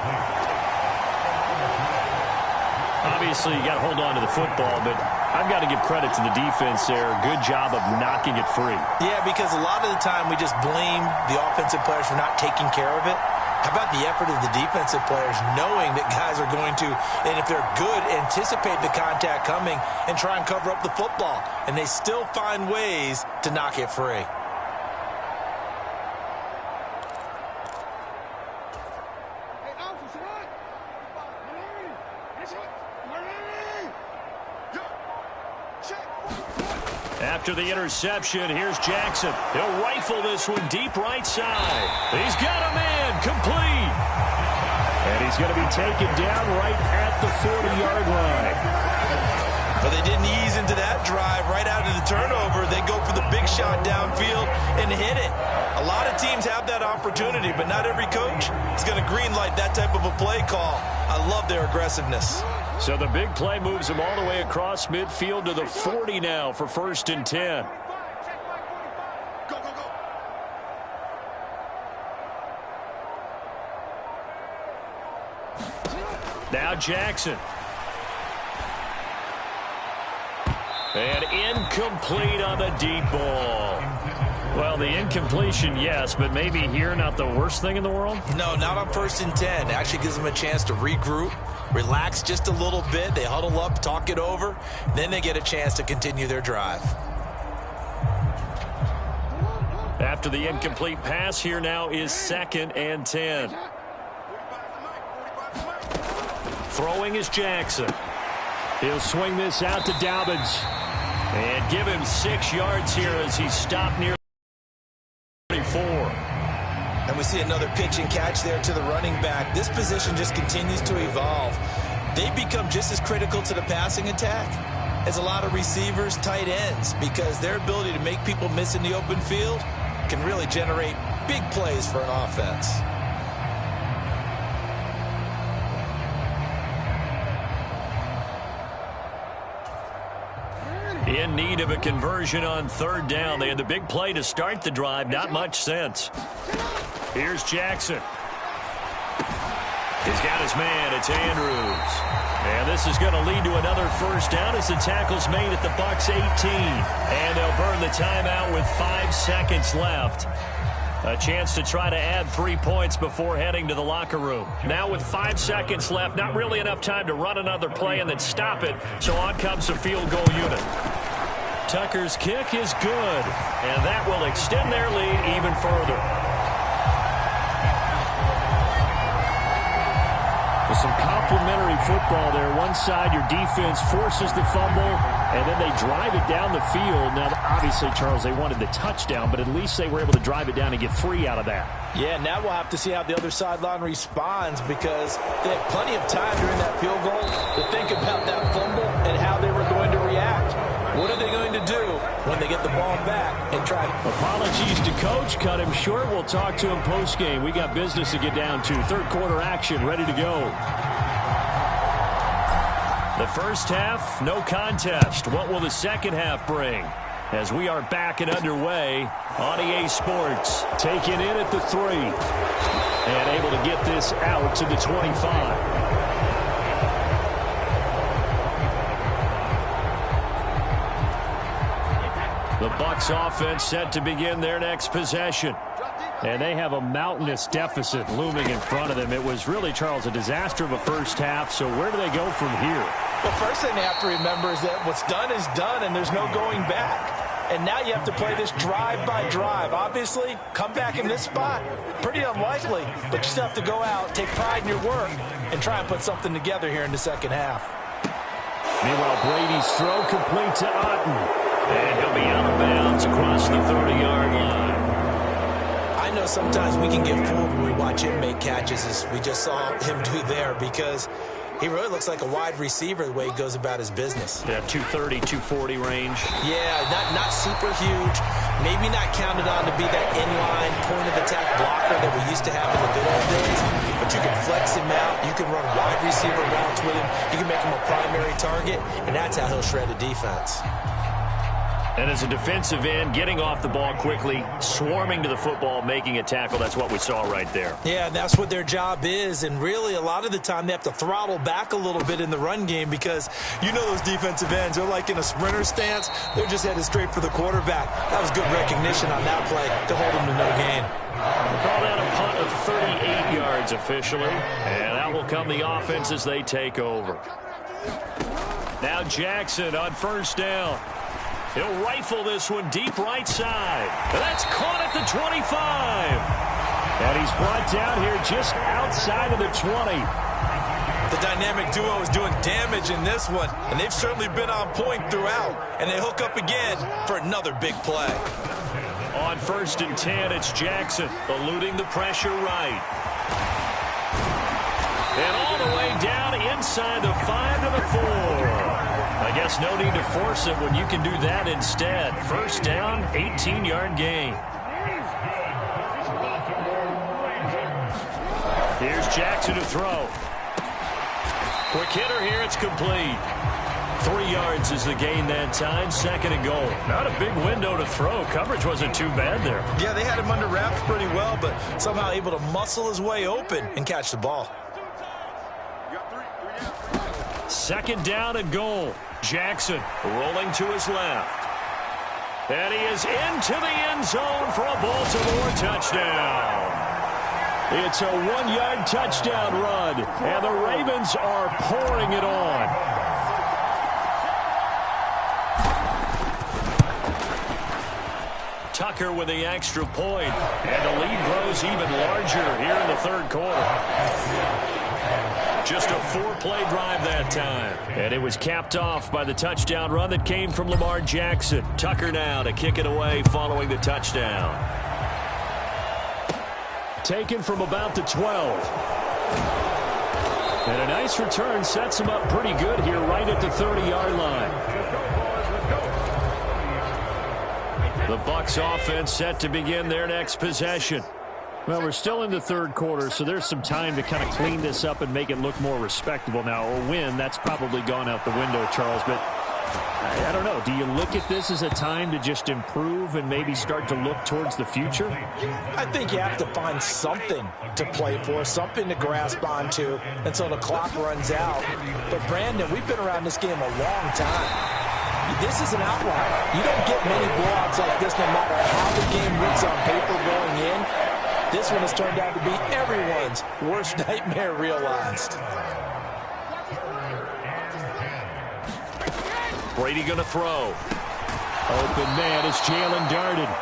[SPEAKER 1] Obviously, you got to hold on to the football, but I've got to give credit to the defense there. Good job of knocking it free.
[SPEAKER 2] Yeah, because a lot of the time we just blame the offensive players for not taking care of it. How about the effort of the defensive players knowing that guys are going to, and if they're good, anticipate the contact coming and try and cover up the football. And they still find ways to knock it free.
[SPEAKER 1] After the interception, here's Jackson. He'll rifle this one deep right side. He's got a man complete.
[SPEAKER 3] And he's going to be taken down right at the 40-yard line.
[SPEAKER 2] But they didn't ease into that drive right out of the turnover. They go for the big shot downfield and hit it. A lot of teams have that opportunity, but not every coach is going to green light that type of a play call. I love their aggressiveness.
[SPEAKER 1] So the big play moves him all the way across midfield to the 40 now for 1st and 10. Now Jackson. And incomplete on the deep ball. Well, the incompletion, yes, but maybe here not the worst thing in the world?
[SPEAKER 2] No, not on 1st and 10. It actually gives them a chance to regroup, relax just a little bit. They huddle up, talk it over. Then they get a chance to continue their drive.
[SPEAKER 1] After the incomplete pass, here now is 2nd and 10. Throwing is Jackson.
[SPEAKER 3] He'll swing this out to Dobbins.
[SPEAKER 1] And give him 6 yards here as he stopped near 34.
[SPEAKER 2] And we see another pitch and catch there to the running back. This position just continues to evolve. They become just as critical to the passing attack as a lot of receivers, tight ends, because their ability to make people miss in the open field can really generate big plays for an offense.
[SPEAKER 1] In need of a conversion on 3rd down. They had the big play to start the drive. Not much sense. Here's Jackson. He's got his man. It's Andrews. And this is going to lead to another 1st down as the tackle's made at the Bucs 18. And they'll burn the timeout with 5 seconds left. A chance to try to add 3 points before heading to the locker room. Now with 5 seconds left, not really enough time to run another play and then stop it. So on comes the field goal unit. Tucker's kick is good, and that will extend their lead even further.
[SPEAKER 3] With some complimentary football there. One side, your defense forces the fumble, and then they drive it down the field. Now, obviously, Charles, they wanted the touchdown, but at least they were able to drive it down and get 3 out of that.
[SPEAKER 2] Yeah, now we'll have to see how the other sideline responds, because they had plenty of time during that field goal to think about that fumble and how they were going to react. What are they going to do when they get the ball back and try?
[SPEAKER 3] Apologies to Coach. Cut him short. We'll talk to him post-game. We got business to get down to. 3rd quarter action ready to go.
[SPEAKER 1] The first half, no contest. What will the second half bring? as we are back and underway on EA Sports.
[SPEAKER 3] Taken in at the 3. And able to get this out to the 25.
[SPEAKER 1] The Bucs offense set to begin their next possession.
[SPEAKER 3] And they have a mountainous deficit looming in front of them. It was really, Charles, a disaster of a first half. So where do they go from here?
[SPEAKER 2] The first thing they have to remember is that what's done is done, and there's no going back. And now you have to play this drive by drive. Obviously, come back in this spot, pretty unlikely. But you still have to go out, take pride in your work, and try and put something together here in the second half.
[SPEAKER 3] Meanwhile, Brady's throw complete to Otten.
[SPEAKER 1] And he'll be out of bounds across the 30-yard line.
[SPEAKER 2] I know sometimes we can get fooled when we watch him make catches, as we just saw him do there, because he really looks like a wide receiver the way he goes about his business.
[SPEAKER 1] Yeah, 230, 240 range.
[SPEAKER 2] Yeah, not super huge. Maybe not counted on to be that inline point-of-attack blocker that we used to have in the good old days. But you can flex him out. You can run wide receiver routes with him. You can make him a primary target, and that's how he'll shred a defense.
[SPEAKER 1] And as a defensive end, getting off the ball quickly, swarming to the football, making a tackle, that's what we saw right there.
[SPEAKER 2] Yeah, and that's what their job is. And really, a lot of the time, they have to throttle back a little bit in the run game because you know those defensive ends, they're like in a sprinter stance. They're just headed straight for the quarterback. That was good recognition on that play to hold them to no gain.
[SPEAKER 1] Called out a punt of 38 yards officially. And out will come the offense as they take over. Now Jackson on first down. He'll rifle this one deep right side. That's caught at the 25.
[SPEAKER 3] And he's brought down here just outside of the 20.
[SPEAKER 2] The dynamic duo is doing damage in this one, and they've certainly been on point throughout. And they hook up again for another big play.
[SPEAKER 1] On 1st and 10, it's Jackson eluding the pressure right. And all the way down inside the 5 to the 4. I guess no need to force it when you can do that instead. First down, 18-yard gain. Here's Jackson to throw. Quick hitter here, it's complete. 3 yards is the gain that time, 2nd and goal. Not a big window to throw. Coverage wasn't too bad there.
[SPEAKER 2] Yeah, they had him under wraps pretty well, but somehow able to muscle his way open and catch the ball.
[SPEAKER 1] 2nd down and goal. Jackson rolling to his left. And he is into the end zone for a Baltimore touchdown.
[SPEAKER 3] It's a 1-yard touchdown run, and the Ravens are pouring it on.
[SPEAKER 1] Tucker with the extra point, and the lead grows even larger here in the 3rd quarter. Just a 4-play drive that time. And it was capped off by the touchdown run that came from Lamar Jackson. Tucker now to kick it away following the touchdown.
[SPEAKER 3] Taken from about the 12. And a nice return sets him up pretty good here right at the 30-yard line.
[SPEAKER 1] The Bucs offense set to begin their next possession.
[SPEAKER 3] Well, we're still in the 3rd quarter, so there's some time to kind of clean this up and make it look more respectable. Now, a win, that's probably gone out the window, Charles, but I don't know. Do you look at this as a time to just improve and maybe start to look towards the future?
[SPEAKER 2] I think you have to find something to play for, something to grasp onto until the clock runs out. But, Brandon, we've been around this game a long time. This is an outlier. You don't get many blowouts like this no matter how the game looks on paper going in. This one has turned out to be everyone's worst nightmare realized.
[SPEAKER 1] Brady going to throw.
[SPEAKER 3] Open man is Jalen Darden.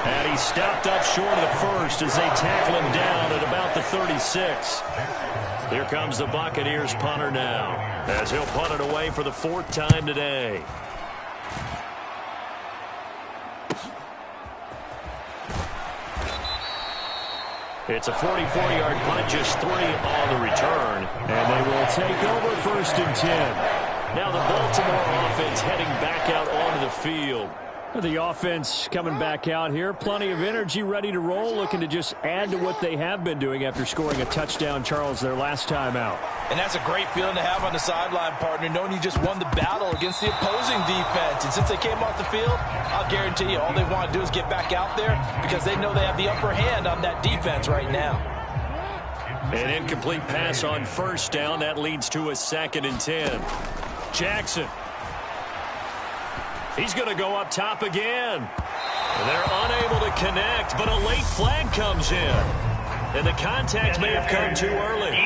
[SPEAKER 1] And he stopped up short of the 1st as they tackle him down at about the 36. Here comes the Buccaneers punter now, as he'll punt it away for the 4th time today. It's a 44-yard punt, just 3 on the return.
[SPEAKER 3] And they will take over 1st and 10.
[SPEAKER 1] Now the Baltimore offense heading back out onto the field.
[SPEAKER 3] The offense coming back out here. Plenty of energy, ready to roll, looking to just add to what they have been doing after scoring a touchdown, Charles, their last time out.
[SPEAKER 2] And that's a great feeling to have on the sideline, partner, knowing you just won the battle against the opposing defense. And since they came off the field, I'll guarantee you all they want to do is get back out there because they know they have the upper hand on that defense right now.
[SPEAKER 1] An incomplete pass on first down. That leads to a 2nd and 10. Jackson. He's going to go up top again. They're unable to connect, but a late flag comes in. And the contact may have come too early.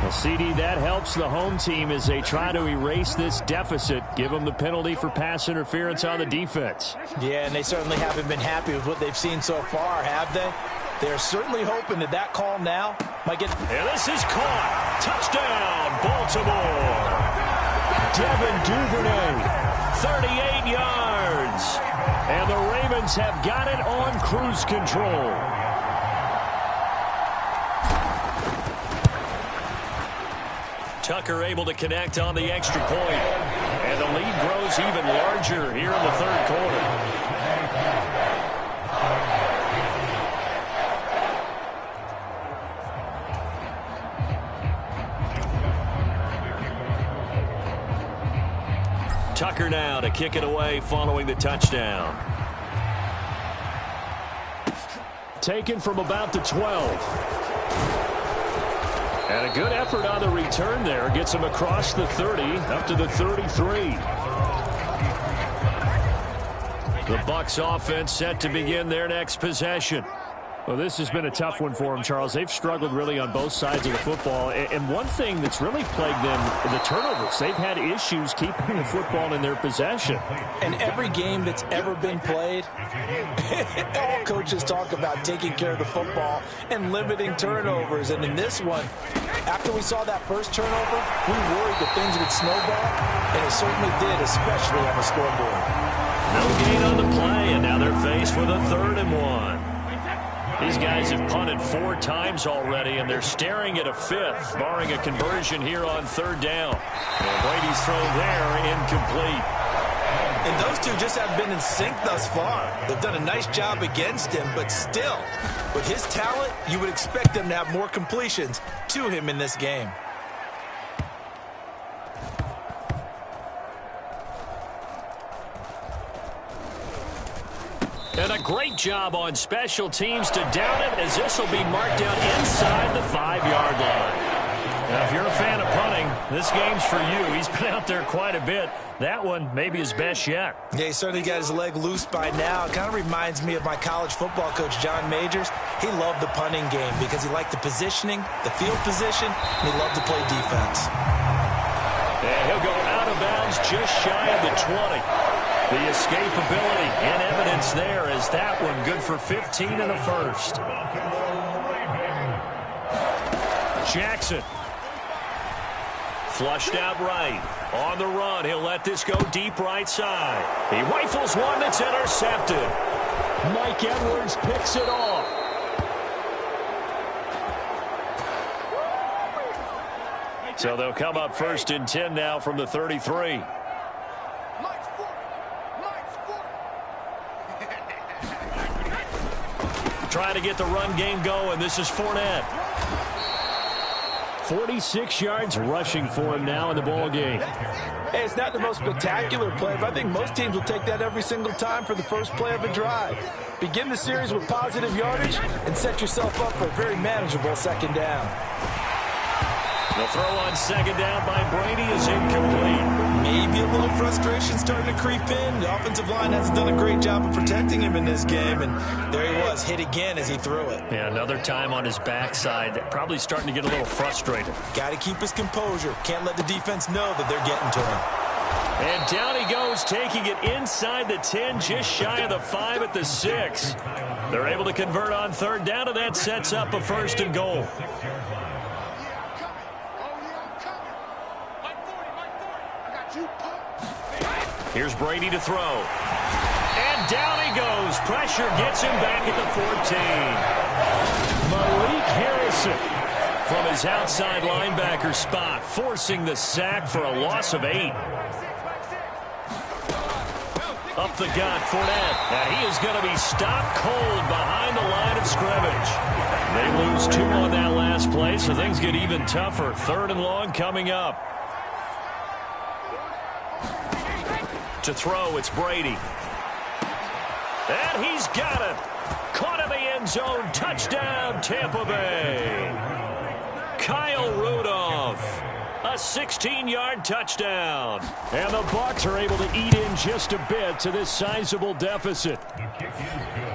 [SPEAKER 3] Well, CD, that helps the home team as they try to erase this deficit. Give them the penalty for pass interference on the defense.
[SPEAKER 2] Yeah, and they certainly haven't been happy with what they've seen so far, have they? They're certainly hoping that call now might get...
[SPEAKER 1] And this is caught. Touchdown, Baltimore.
[SPEAKER 3] Devin Duvernay,
[SPEAKER 1] 38 yards.
[SPEAKER 3] And the Ravens have got it on cruise control.
[SPEAKER 1] Tucker able to connect on the extra point. And the lead grows even larger here in the 3rd quarter. Tucker now to kick it away following the touchdown.
[SPEAKER 3] Taken from about the 12. And a good effort on the return there. Gets him across the 30 up to the 33. The Bucs offense set to begin their next possession. Well, this has been a tough one for them, Charles. They've struggled really on both sides of the football. And one thing that's really plagued them, the turnovers. They've had issues keeping the football in their possession.
[SPEAKER 2] And every game that's ever been played, all coaches talk about taking care of the football and limiting turnovers. And in this one, after we saw that first turnover, we worried that things would snowball, and it certainly did, especially on the scoreboard.
[SPEAKER 1] No gain on the play, and now they're faced with a 3rd and 1. These guys have punted 4 times already, and they're staring at a 5th, barring a conversion here on 3rd down. And Brady's throw there, incomplete.
[SPEAKER 2] And those two just haven't been in sync thus far. They've done a nice job against him, but still, with his talent, you would expect them to have more completions to him in this game.
[SPEAKER 1] And a great job on special teams to down it, as this will be marked down inside the 5-yard line. Now, if you're a fan of punting, this game's for you. He's been out there quite a bit. That one may be his best yet.
[SPEAKER 2] Yeah, he certainly got his leg loose by now. It kind of reminds me of my college football coach, John Majors. He loved the punting game because he liked the positioning, the field position, and he loved to play defense.
[SPEAKER 1] And he'll go out of bounds just shy of the 20. The escapability in evidence there as that one good for 15 and a 1st. Jackson. Flushed out right. On the run, he'll let this go deep right side. He rifles one that's intercepted.
[SPEAKER 3] Mike Edwards picks it off.
[SPEAKER 1] So they'll come up 1st and 10 now from the 33. Trying to get the run game going. This is Fournette.
[SPEAKER 3] 46 yards rushing for him now in the ball game.
[SPEAKER 2] Hey, it's not the most spectacular play, but I think most teams will take that every single time for the first play of a drive. Begin the series with positive yardage and set yourself up for a very manageable 2nd down.
[SPEAKER 1] The throw on 2nd down by Brady is incomplete.
[SPEAKER 2] Maybe a little frustration starting to creep in. The offensive line hasn't done a great job of protecting him in this game, and there he was, hit again as he threw it.
[SPEAKER 1] Yeah, another time on his backside, probably starting to get a little frustrated.
[SPEAKER 2] Got to keep his composure. Can't let the defense know that they're getting to him.
[SPEAKER 1] And down he goes, taking it inside the 10, just shy of the 5 at the 6. They're able to convert on 3rd down, and that sets up a 1st and goal. Here's Brady to throw. And down he goes. Pressure gets him back at the 14.
[SPEAKER 3] Malik Harrison
[SPEAKER 1] from his outside linebacker spot, forcing the sack for a loss of 8. Up the gut, Fournette. And he is going to be stopped cold behind the line of scrimmage. They lose 2 on that last play, so things get even tougher. 3rd and long coming up. To throw, it's Brady. And he's got it. Caught in the end zone. Touchdown, Tampa Bay. Kyle Rudolph. A 16-yard touchdown.
[SPEAKER 3] And the Bucs are able to eat in just a bit to this sizable deficit.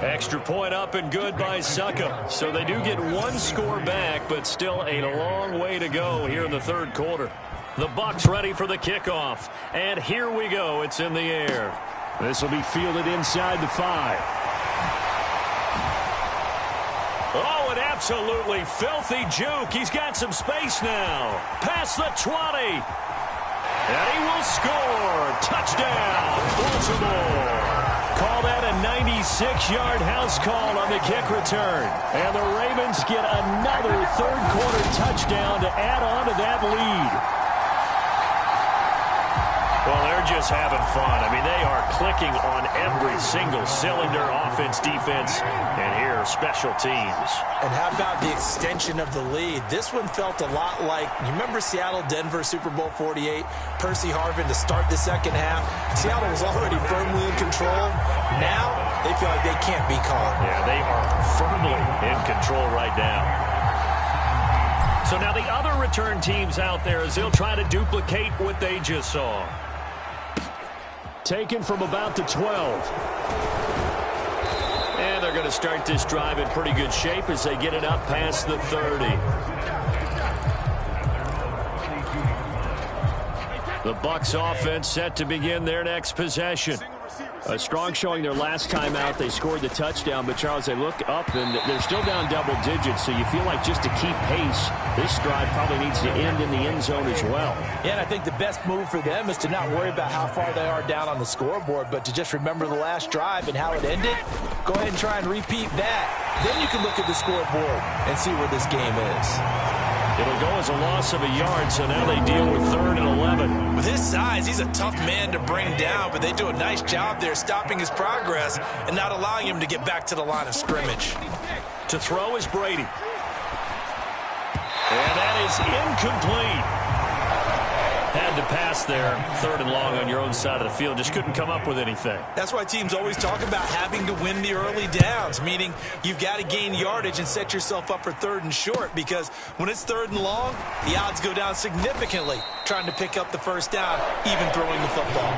[SPEAKER 1] Extra point up and good by Suckup. So they do get 1 score back, but still a long way to go here in the 3rd quarter. The Bucs ready for the kickoff. And here we go. It's in the air.
[SPEAKER 3] This will be fielded inside the 5.
[SPEAKER 1] Oh, an absolutely filthy juke. He's got some space now. Past the 20. And he will score. Touchdown, Baltimore. Call that a 96-yard house call on the kick return. And the Ravens get another 3rd quarter touchdown to add on to that lead. Well, they're just having fun. I mean, they are clicking on every single cylinder, offense, defense, and here, special teams.
[SPEAKER 2] And how about the extension of the lead? This one felt a lot like, you remember Seattle-Denver Super Bowl 48? Percy Harvin to start the 2nd half. Seattle was already firmly in control. Now, they feel like they can't be caught.
[SPEAKER 1] Yeah, they are firmly in control right now. So now the other return teams out there as they'll try to duplicate what they just saw.
[SPEAKER 3] Taken from about the 12.
[SPEAKER 1] And they're going to start this drive in pretty good shape as they get it up past the 30. The Bucs offense set to begin their next possession. A strong showing their last time out. They scored the touchdown, but Charles, they look up and they're still down double digits, so you feel like just to keep pace, this drive probably needs to end in the end zone as well.
[SPEAKER 2] Yeah, and I think the best move for them is to not worry about how far they are down on the scoreboard, but to just remember the last drive and how it ended. Go ahead and try and repeat that. Then you can look at the scoreboard and see where this game is.
[SPEAKER 1] It'll go as a loss of a yard, so now they deal with 3rd and 11.
[SPEAKER 2] With his size, he's a tough man to bring down, but they do a nice job there stopping his progress and not allowing him to get back to the line of scrimmage.
[SPEAKER 1] To throw is Brady. And that is incomplete. Had to pass there. 3rd and long on your own side of the field. Just couldn't come up with anything.
[SPEAKER 2] That's why teams always talk about having to win the early downs, meaning you've got to gain yardage and set yourself up for 3rd and short, because when it's 3rd and long, the odds go down significantly trying to pick up the 1st down, even throwing the football.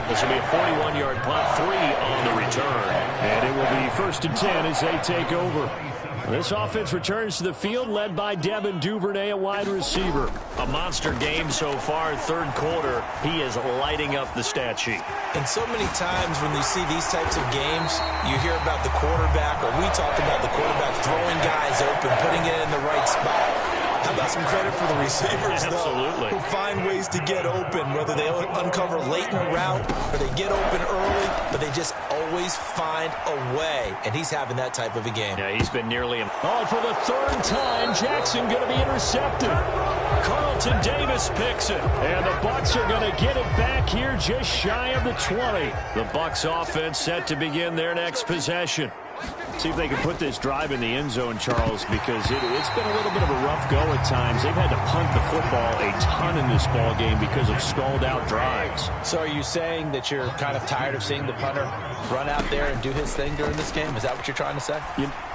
[SPEAKER 1] This will be a 41-yard punt, 3 on the return.
[SPEAKER 3] And it will be 1st and 10 as they take over. This offense returns to the field, led by Devin Duvernay, a wide receiver.
[SPEAKER 1] A monster game so far, 3rd quarter. He is lighting up the stat sheet.
[SPEAKER 2] And so many times when you see these types of games, you hear about the quarterback, or we talk about the quarterback throwing guys open, putting it in the right spot. How about some credit for the receivers,
[SPEAKER 1] Absolutely.
[SPEAKER 2] though, who find ways to get open, whether they uncover late in a route or they get open early, but they just always find a way. And he's having that type of a game.
[SPEAKER 1] Yeah, he's been nearly...
[SPEAKER 3] Oh, for the 3rd time, Jackson going to be intercepted.
[SPEAKER 1] Carlton Davis picks it.
[SPEAKER 3] And the Bucs are going to get it back here just shy of the 20.
[SPEAKER 1] The Bucs offense set to begin their next possession.
[SPEAKER 3] See if they can put this drive in the end zone, Charles, because it's been a little bit of a rough go at times. They've had to punt the football a ton in this ball game because of stalled-out drives.
[SPEAKER 2] So are you saying that you're kind of tired of seeing the punter run out there and do his thing during this game? Is that what you're trying to say?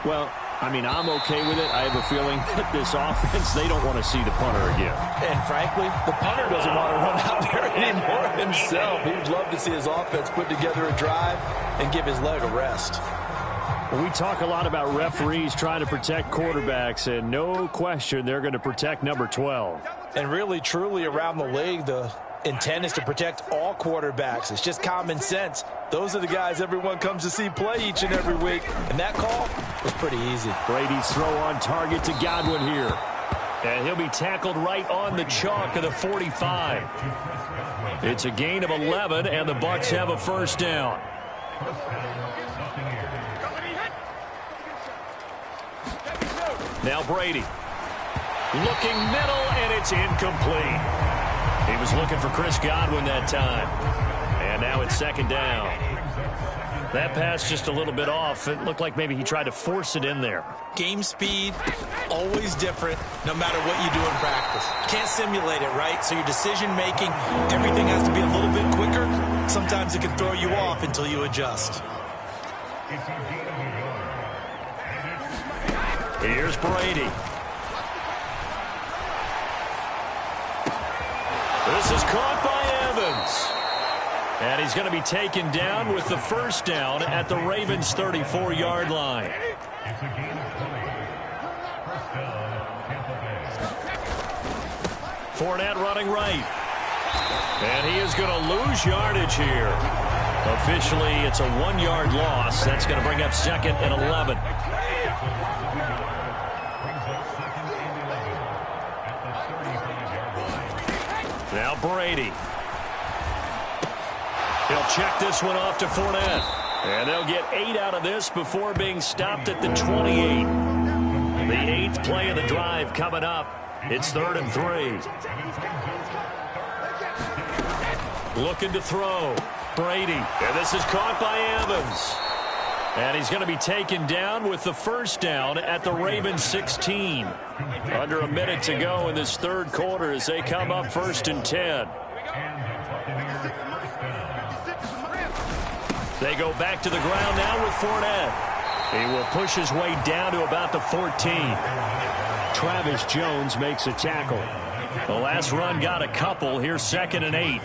[SPEAKER 3] Well, I mean, I'm okay with it. I have a feeling that this offense, they don't want to see the punter again.
[SPEAKER 2] And frankly, the punter doesn't want to run out there anymore himself. He'd love to see his offense put together a drive and give his leg a rest.
[SPEAKER 3] We talk a lot about referees trying to protect quarterbacks, and no question they're going to protect number 12.
[SPEAKER 2] And really, truly, around the league, the intent is to protect all quarterbacks. It's just common sense. Those are the guys everyone comes to see play each and every week. And that call was pretty easy.
[SPEAKER 3] Brady's throw on target to Godwin here.
[SPEAKER 1] And he'll be tackled right on the chalk of the 45. It's a gain of 11, and the Bucs have a 1st down. Now Brady. Looking middle, and it's incomplete. He was looking for Chris Godwin that time. And now it's 2nd down. That pass just a little bit off. It looked like maybe he tried to force it in there.
[SPEAKER 2] Game speed, always different, no matter what you do in practice. Can't simulate it, right? So your decision-making, everything has to be a little bit quicker. Sometimes it can throw you off until you adjust.
[SPEAKER 1] Here's Brady. This is caught by Evans. And he's going to be taken down with the first down at the Ravens' 34-yard line. Fournette running right. And he is going to lose yardage here. Officially, it's a 1-yard loss. That's going to bring up 2nd and 11. Now Brady. He'll check this one off to Fournette. And they'll get 8 out of this before being stopped at the 28. The 8th play of the drive coming up. It's 3rd and 3. Looking to throw. Brady. And this is caught by Evans. And he's going to be taken down with the first down at the Ravens 16. Under a minute to go in this third quarter as they come up 1st and 10. They go back to the ground now with Fournette. He will push his way down to about the 14. Travis Jones makes a tackle. The last run got a couple. Here's 2nd and 8.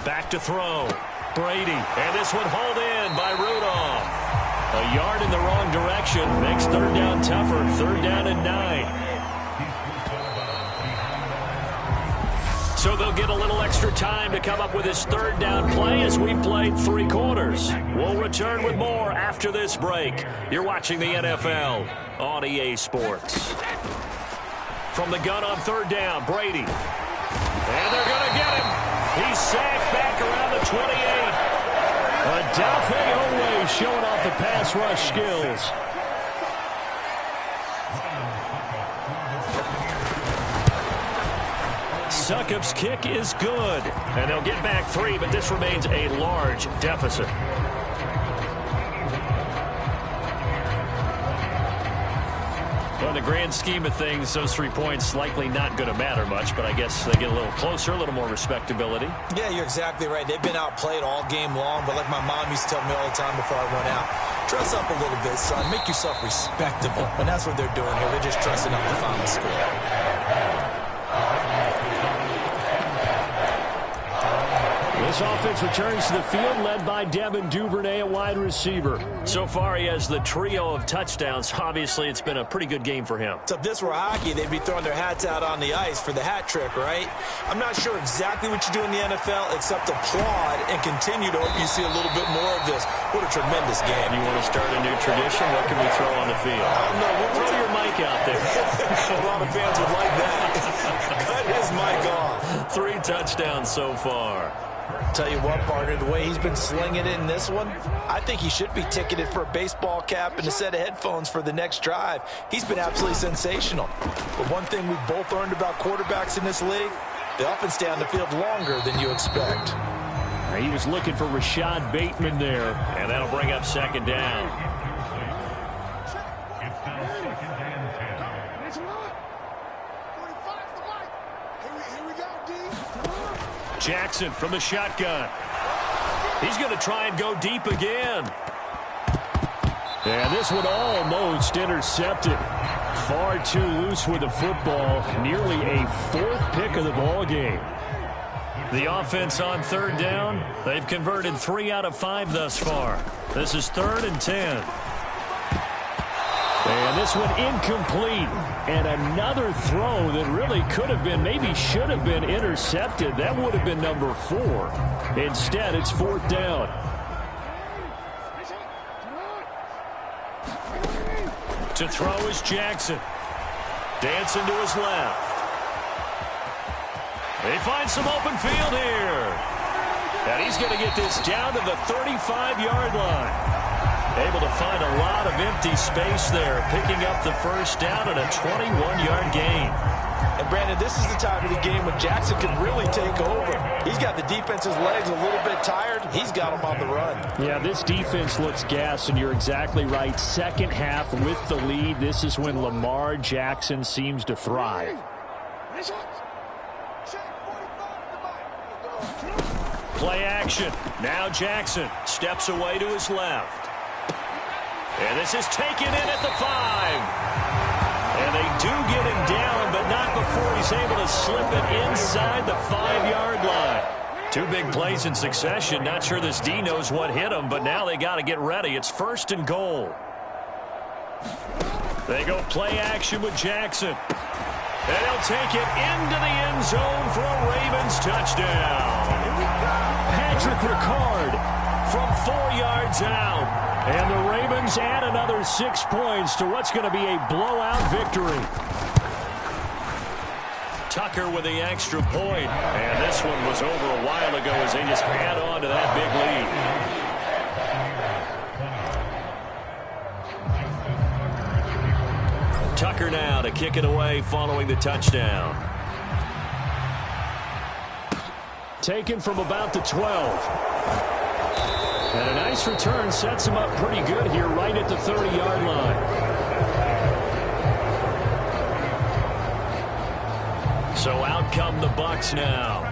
[SPEAKER 1] Back to throw. Brady. And this one hauled in by Rudolph. A yard in the wrong direction. Makes 3rd down tougher. 3rd down and 9. So they'll get a little extra time to come up with his 3rd down play as we've played 3 quarters. We'll return with more after this break. You're watching the NFL on EA Sports. From the gun on 3rd down, Brady. And they're going to get him. He's sacked back around the 28. Adolphe Onway showing off the pass rush skills. Succop's kick is good. And they'll get back 3, but this remains a large deficit. Well, in the grand scheme of things, those 3 points likely not going to matter much, but I guess they get a little closer, a little more respectability.
[SPEAKER 2] Yeah, you're exactly right. They've been outplayed all game long, but like my mom used to tell me all the time before I went out, dress up a little bit, son. Make yourself respectable. And that's what they're doing here. They're just dressing up the final score.
[SPEAKER 3] This offense returns to the field, led by Devin Duvernay at wide receiver.
[SPEAKER 1] So far, he has the trio of touchdowns. Obviously, it's been a pretty good game for him.
[SPEAKER 2] So if this were hockey, they'd be throwing their hats out on the ice for the hat trick, right? I'm not sure exactly what you do in the NFL, except applaud and continue to hope you see a little bit more of this. What a tremendous game.
[SPEAKER 1] You want to start a new tradition? What can we throw on the field?
[SPEAKER 2] No, we'll
[SPEAKER 1] throw your mic out there.
[SPEAKER 2] A lot of fans would like that. Cut his mic off.
[SPEAKER 1] 3 touchdowns so far.
[SPEAKER 2] Tell you what, partner, the way he's been slinging it in this one, I think he should be ticketed for a baseball cap and a set of headphones for the next drive. He's been absolutely sensational. But one thing we've both learned about quarterbacks in this league, they often stay on the field longer than you expect.
[SPEAKER 3] He was looking for Rashad Bateman there.
[SPEAKER 1] And that'll bring up 2nd down. Jackson from the shotgun. He's going to try and go deep again.
[SPEAKER 3] And this one almost intercepted. Far too loose with the football. Nearly a 4th pick of the ball game.
[SPEAKER 1] The offense on 3rd down. They've converted 3 out of 5 thus far. This is 3rd and 10.
[SPEAKER 3] And this one incomplete. And another throw that really could have been, maybe should have been intercepted. That would have been number 4. Instead, it's 4th down.
[SPEAKER 1] To throw is Jackson. Dancing to his left. They find some open field here. And he's going to get this down to the 35-yard line. Able to find a lot of empty space there, picking up the first down and a 21-yard gain.
[SPEAKER 2] And, Brandon, this is the time of the game when Jackson can really take over. He's got the defense's legs a little bit tired. He's got them on the run.
[SPEAKER 3] Yeah, this defense looks gassed, and you're exactly right. Second half with the lead, this is when Lamar Jackson seems to thrive.
[SPEAKER 1] Play action. Now Jackson steps away to his left. And this is taken in at the 5. And they do get him down, but not before he's able to slip it inside the 5-yard line. Two big plays in succession. Not sure this D knows what hit him, but now they got to get ready. It's 1st and goal. They go play action with Jackson. And he'll take it into the end zone for a Ravens touchdown.
[SPEAKER 3] Patrick Ricard from 4 yards out. And the Ravens add another 6 points to what's going to be a blowout victory.
[SPEAKER 1] Tucker with the extra point. And this one was over a while ago as they just add on to that big lead. Tucker now to kick it away following the touchdown.
[SPEAKER 3] Taken from about the 12. And a nice return sets him up pretty good here right at the 30-yard line.
[SPEAKER 1] So out come the Bucs now.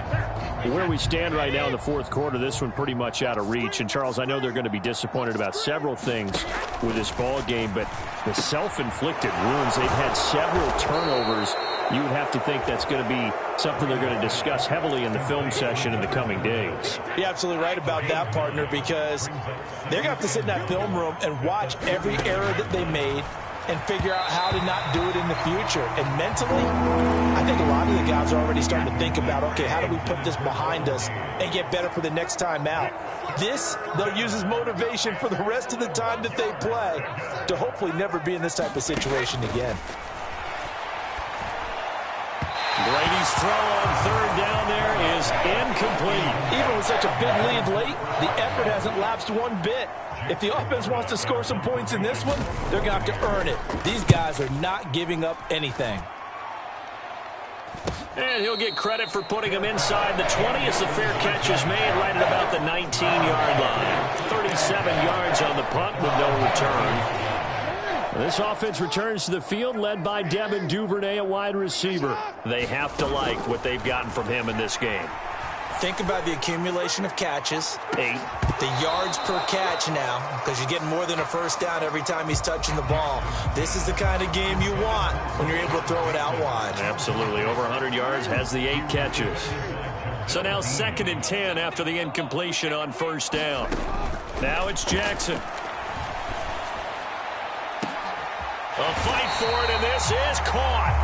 [SPEAKER 3] Where we stand right now in the fourth quarter, this one pretty much out of reach. And, Charles, I know they're going to be disappointed about several things with this ball game, but the self-inflicted wounds, they've had several turnovers. You would have to think that's going to be something they're going to discuss heavily in the film session in the coming days.
[SPEAKER 2] You're absolutely right about that, partner, because they're going to have to sit in that film room and watch every error that they made and figure out how to not do it in the future. And mentally, I think a lot of the guys are already starting to think about, okay, how do we put this behind us and get better for the next time out? This, they'll use as motivation for the rest of the time that they play to hopefully never be in this type of situation again.
[SPEAKER 1] Brady's throw on 3rd down there is incomplete.
[SPEAKER 2] Even with such a big lead late, the effort hasn't lapsed one bit. If the offense wants to score some points in this one, they're going to have to earn it. These guys are not giving up anything.
[SPEAKER 1] And he'll get credit for putting him inside the 20 as the fair catch is made right at about the 19-yard line. 37 yards on the punt with no return.
[SPEAKER 3] This offense returns to the field led by Devin Duvernay at wide receiver.
[SPEAKER 1] They have to like what they've gotten from him in this game.
[SPEAKER 2] Think about the accumulation of catches.
[SPEAKER 1] 8.
[SPEAKER 2] The yards per catch now, because you're getting more than a first down every time he's touching the ball. This is the kind of game you want when you're able to throw it out wide.
[SPEAKER 1] Absolutely. Over 100 yards, has the 8 catches. So now 2nd and 10 after the incompletion on 1st down. Now it's Jackson. A fight for it, and this is caught.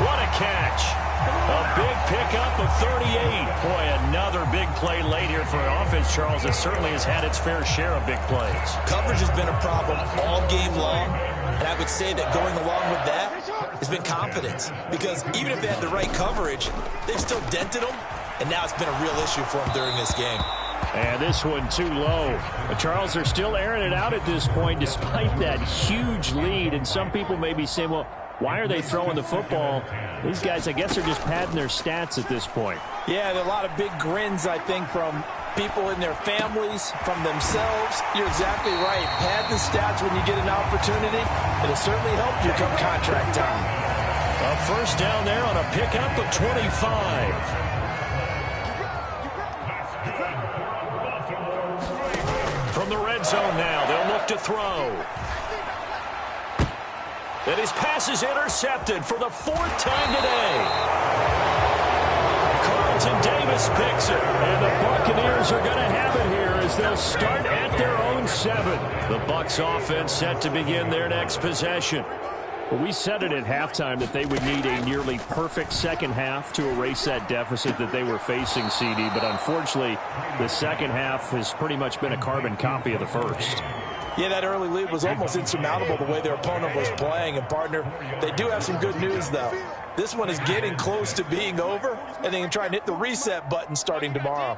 [SPEAKER 1] What a catch. A big pickup of 38. Boy, another big play late here for an offense, Charles, that certainly has had its fair share of big plays.
[SPEAKER 2] Coverage has been a problem all game long, and I would say that going along with that has been confidence. Because even if they had the right coverage, they've still dented them, and now it's been a real issue for them during this game.
[SPEAKER 3] And this one too low. But Charles, they're still airing it out at this point despite that huge lead. And some people may be saying, well, why are they throwing the football? These guys, I guess, are just padding their stats at this point.
[SPEAKER 2] Yeah, there are a lot of big grins, I think, from people in their families, from themselves. You're exactly right. Pad the stats when you get an opportunity. It'll certainly help you come contract time.
[SPEAKER 1] A first down there on a pickup of 25. From the red zone now, they'll look to throw. And his pass is intercepted for the 4th time today. Carlton Davis picks it.
[SPEAKER 3] And the Buccaneers are going to have it here as they'll start at their own 7.
[SPEAKER 1] The Bucs offense set to begin their next possession.
[SPEAKER 3] Well, we said it at halftime that they would need a nearly perfect second half to erase that deficit that they were facing, CD. But unfortunately, the second half has pretty much been a carbon copy of the first.
[SPEAKER 2] Yeah, that early lead was almost insurmountable the way their opponent was playing. And, partner, they do have some good news, though. This one is getting close to being over, and they can try and hit the reset button starting tomorrow.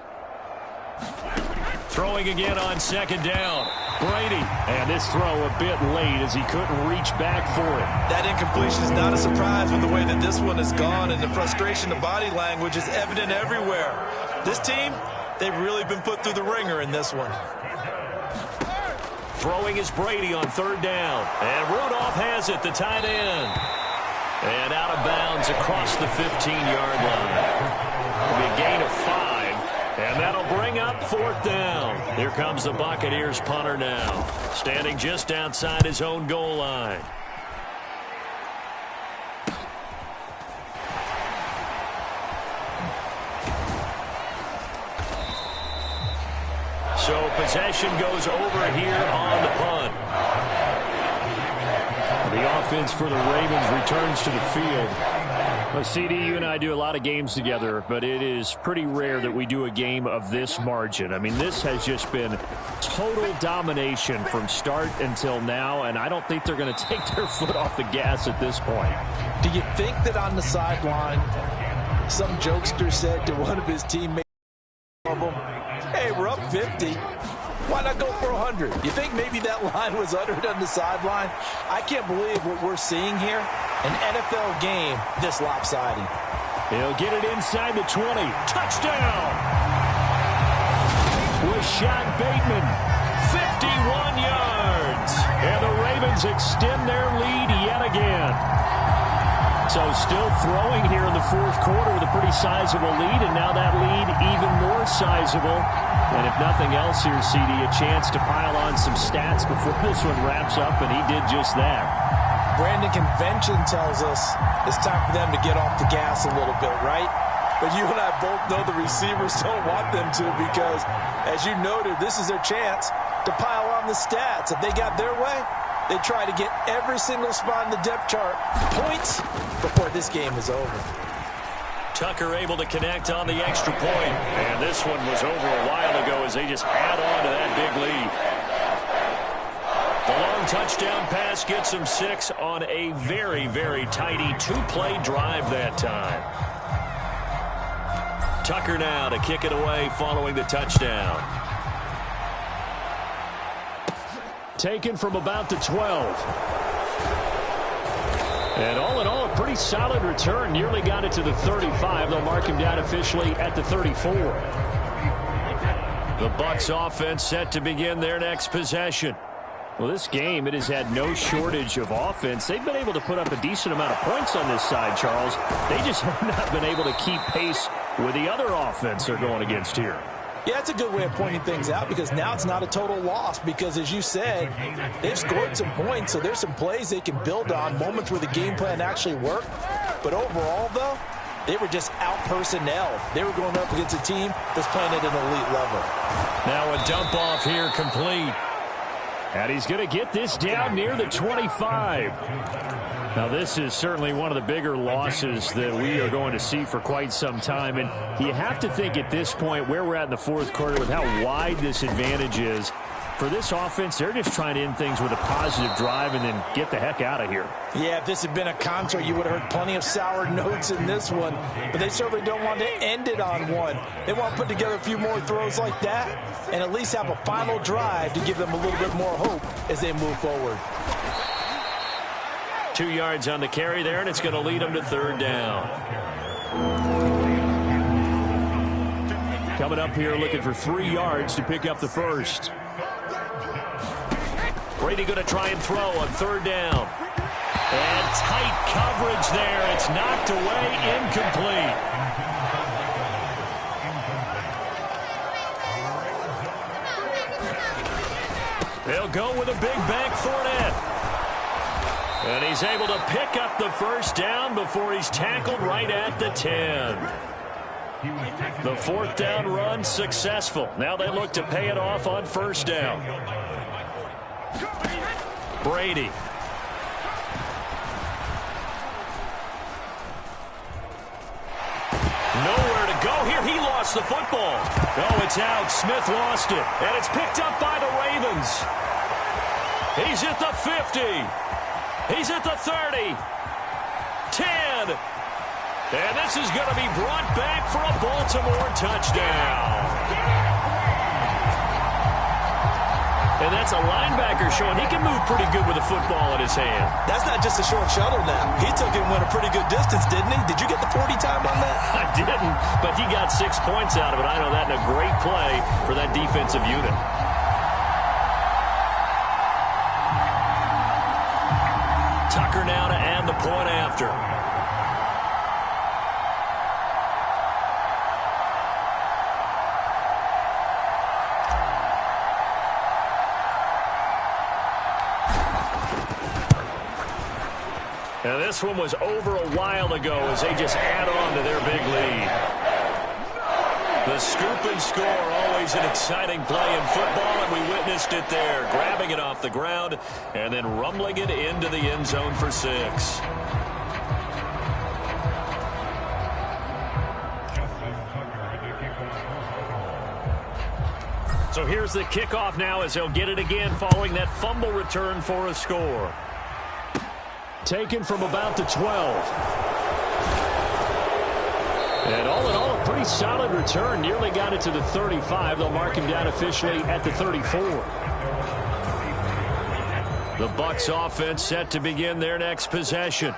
[SPEAKER 1] Throwing again on 2nd down.
[SPEAKER 3] Brady. And this throw a bit late as he couldn't reach back for it.
[SPEAKER 2] That incompletion is not a surprise with the way that this one has gone, and the frustration, the body language is evident everywhere. This team, they've really been put through the ringer in this one.
[SPEAKER 1] Throwing is Brady on third down. And Rudolph has it, the tight end. And out of bounds across the 15-yard line. It'll be a gain of 5. And that'll bring up fourth down. Here comes the Buccaneers punter now. Standing just outside his own goal line. So possession goes over here on the punt.
[SPEAKER 3] The offense for the Ravens returns to the field. Well, CD, you and I do a lot of games together, but it is pretty rare that we do a game of this margin. I mean, this has just been total domination from start until now, and I don't think they're going to take their foot off the gas at this point.
[SPEAKER 2] Do you think that on the sideline, some jokester said to one of his teammates, hey, we're up 50. Why not go for 100? You think maybe that line was uttered on the sideline? I can't believe what we're seeing here. An NFL game this lopsided.
[SPEAKER 3] He'll get it inside the 20. Touchdown! Rashad Bateman, 51 yards. And the Ravens extend their lead yet again. So still throwing here in the fourth quarter with a pretty sizable lead, and now that lead even more sizable. And if nothing else here, CD, a chance to pile on some stats before this one wraps up, and he did just that.
[SPEAKER 2] Brandon, convention tells us it's time for them to get off the gas a little bit, right? But you and I both know the receivers don't want them to because, as you noted, this is their chance to pile on the stats. If they got their way, they try to get every single spot in the depth chart points before this game is over.
[SPEAKER 1] Tucker able to connect on the extra point. And this one was over a while ago as they just add on to that big lead. The long touchdown pass gets them 6 on a very, very tidy 2-play drive that time. Tucker now to kick it away following the touchdown.
[SPEAKER 3] Taken from about the 12. And all in all, a pretty solid return. Nearly got it to the 35. They'll mark him down officially at the 34.
[SPEAKER 1] The Bucs offense set to begin their next possession.
[SPEAKER 3] Well, this game, it has had no shortage of offense. They've been able to put up a decent amount of points on this side, Charles. They just have not been able to keep pace with the other offense they're going against here.
[SPEAKER 2] Yeah, it's a good way of pointing things out because now it's not a total loss because, as you said, they've scored some points, so there's some plays they can build on, moments where the game plan actually worked. But overall, though, they were just out-personnel. They were going up against a team that's playing at an elite level.
[SPEAKER 1] Now a dump-off here complete.
[SPEAKER 3] And he's going to get this down near the 25. Now, this is certainly one of the bigger losses that we are going to see for quite some time. And you have to think at this point where we're at in the fourth quarter with how wide this advantage is. For this offense, they're just trying to end things with a positive drive and then get the heck out of here.
[SPEAKER 2] Yeah, if this had been a concert, you would have heard plenty of sour notes in this one. But they certainly don't want to end it on one. They want to put together a few more throws like that and at least have a final drive to give them a little bit more hope as they move forward.
[SPEAKER 1] 2 yards on the carry there, and it's going to lead them to third down.
[SPEAKER 3] Coming up here looking for 3 yards to pick up the first.
[SPEAKER 1] Brady going to try and throw on third down. And tight coverage there. It's knocked away, incomplete. They'll go with a big bank Fournette. And he's able to pick up the first down before he's tackled right at the 10. The fourth down run successful. Now they look to pay it off on first down. Brady. Nowhere to go here. He lost the football. Oh, it's out. Smith lost it. And it's picked up by the Ravens. He's at the 50. He's at the 30. 10. And this is going to be brought back for a Baltimore touchdown. And that's
[SPEAKER 3] That's a linebacker showing he can move pretty good with a football in his hand.
[SPEAKER 2] That's not just a short shuttle now. He took it and went a pretty good distance, didn't he? Did you get the 40 time on that?
[SPEAKER 3] I didn't, but he got 6 points out of it. I know that in a great play for that defensive unit. Tucker now to add the point after. Now this one was over a while ago as they just add on to their big lead. The scoop and score, always an exciting play in football, and we witnessed it there, grabbing it off the ground and then rumbling it into the end zone for 6. So here's the kickoff now as they'll get it again following that fumble return for a score. Taken from about the 12. And all in all, a pretty solid return. Nearly got it to the 35. They'll mark him down officially at the 34. The Bucs offense set to begin their next possession.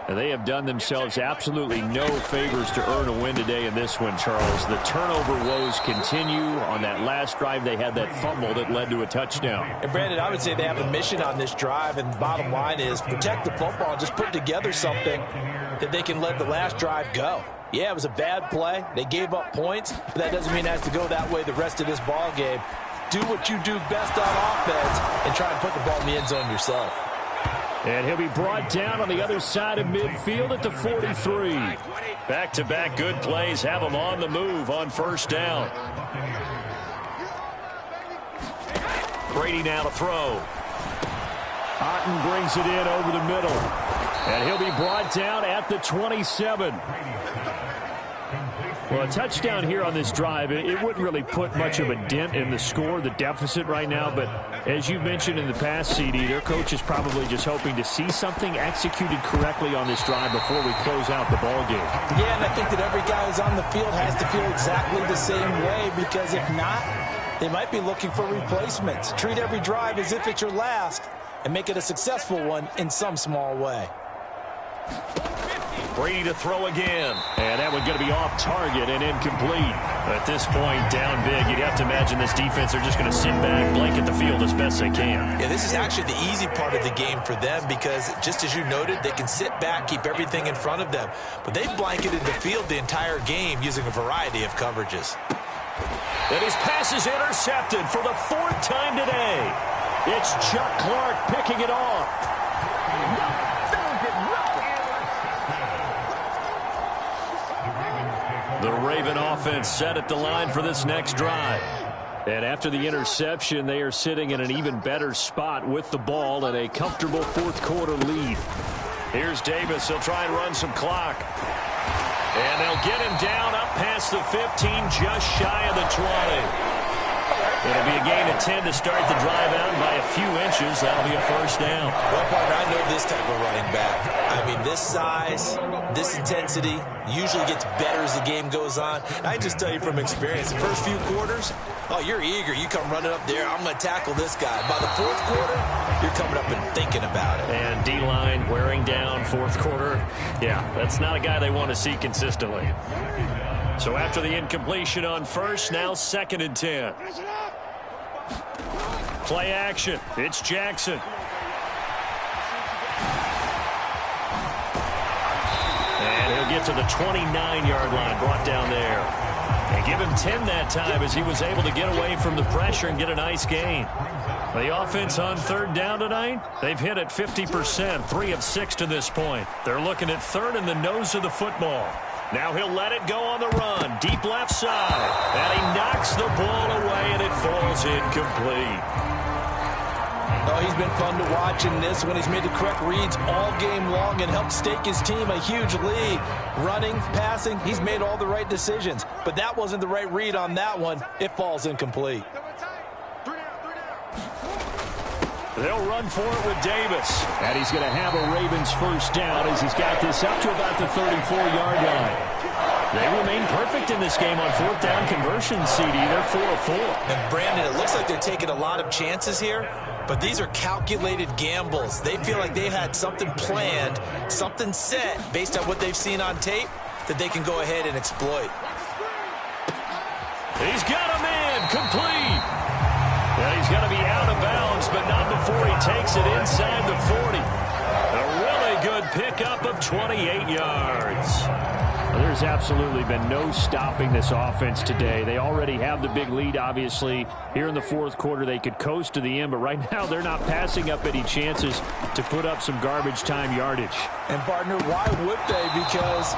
[SPEAKER 3] And they have done themselves absolutely no favors to earn a win today in this one, Charles. The turnover woes continue. On that last drive, they had that fumble that led to a touchdown.
[SPEAKER 2] And, Brandon, I would say they have a mission on this drive, and the bottom line is protect the football and just put together something that they can let the last drive go. Yeah, it was a bad play. They gave up points, but that doesn't mean it has to go that way the rest of this ball game. Do what you do best on offense and try and put the ball in the end zone yourself.
[SPEAKER 3] And he'll be brought down on the other side of midfield at the 43. Back-to-back good plays have him on the move on first down. Brady now to throw. Otten brings it in over the middle. And he'll be brought down at the 27. Well, a touchdown here on this drive, it wouldn't really put much of a dent in the score, the deficit right now. But as you mentioned in the past, CD, their coach is probably just hoping to see something executed correctly on this drive before we close out the ball game.
[SPEAKER 2] Yeah, and I think that every guy who's on the field has to feel exactly the same way, because if not, they might be looking for replacements. Treat every drive as if it's your last and make it a successful one in some small way.
[SPEAKER 3] Brady to throw again. And that one going to be off target and incomplete. At this point, down big, you'd have to imagine this defense are just going to sit back, blanket the field as best they can.
[SPEAKER 2] Yeah, this is actually the easy part of the game for them because, just as you noted, they can sit back, keep everything in front of them. But they've blanketed the field the entire game using a variety of coverages.
[SPEAKER 3] And his pass is intercepted for the 4th time today. It's Chuck Clark picking it off. The Raven offense set at the line for this next drive. And after the interception, they are sitting in an even better spot with the ball and a comfortable 4th quarter lead. Here's Davis. He'll try and run some clock. And they'll get him down up past the 15, just shy of the 20. It'll be a gain of 10 to start the drive out by a few inches. That'll be a first down.
[SPEAKER 2] Well, partner, I know this type of running back. I mean, this size, this intensity usually gets better as the game goes on. I just tell you from experience, the first few quarters, oh, you're eager. You come running up there, I'm going to tackle this guy. By the 4th quarter, you're coming up and thinking about it.
[SPEAKER 3] And D-line wearing down 4th quarter. Yeah, that's not a guy they want to see consistently. So after the incompletion on first, now 2nd and 10. Play action. It's Jackson. And he'll get to the 29-yard line, brought down there. And give him 10 that time as he was able to get away from the pressure and get a nice gain. The offense on 3rd down tonight, they've hit it 50%, 3 of 6 to this point. They're looking at 3rd in the nose of the football. Now he'll let it go on the run, deep left side. And he knocks the ball away, and it falls incomplete.
[SPEAKER 2] Oh, he's been fun to watch in this one. He's made the correct reads all game long and helped stake his team a huge lead. Running, passing, he's made all the right decisions. But that wasn't the right read on that one. It falls incomplete.
[SPEAKER 3] They'll run for it with Davis. And he's going to have a Ravens first down as he's got this up to about the 34-yard line. They remain perfect in this game on fourth down conversion, CD. They're 4 of 4.
[SPEAKER 2] And Brandon, it looks like they're taking a lot of chances here, but these are calculated gambles. They feel like they had something planned, something set based on what they've seen on tape that they can go ahead and exploit.
[SPEAKER 1] He's got a man complete. And he's going to be out of bounds, but not before he takes it inside the 40. A really good pickup of 28 yards.
[SPEAKER 3] There's absolutely been no stopping this offense today. They already have the big lead, obviously. Here in the fourth quarter, they could coast to the end, but right now they're not passing up any chances to put up some garbage time yardage.
[SPEAKER 2] And, partner, why would they? Because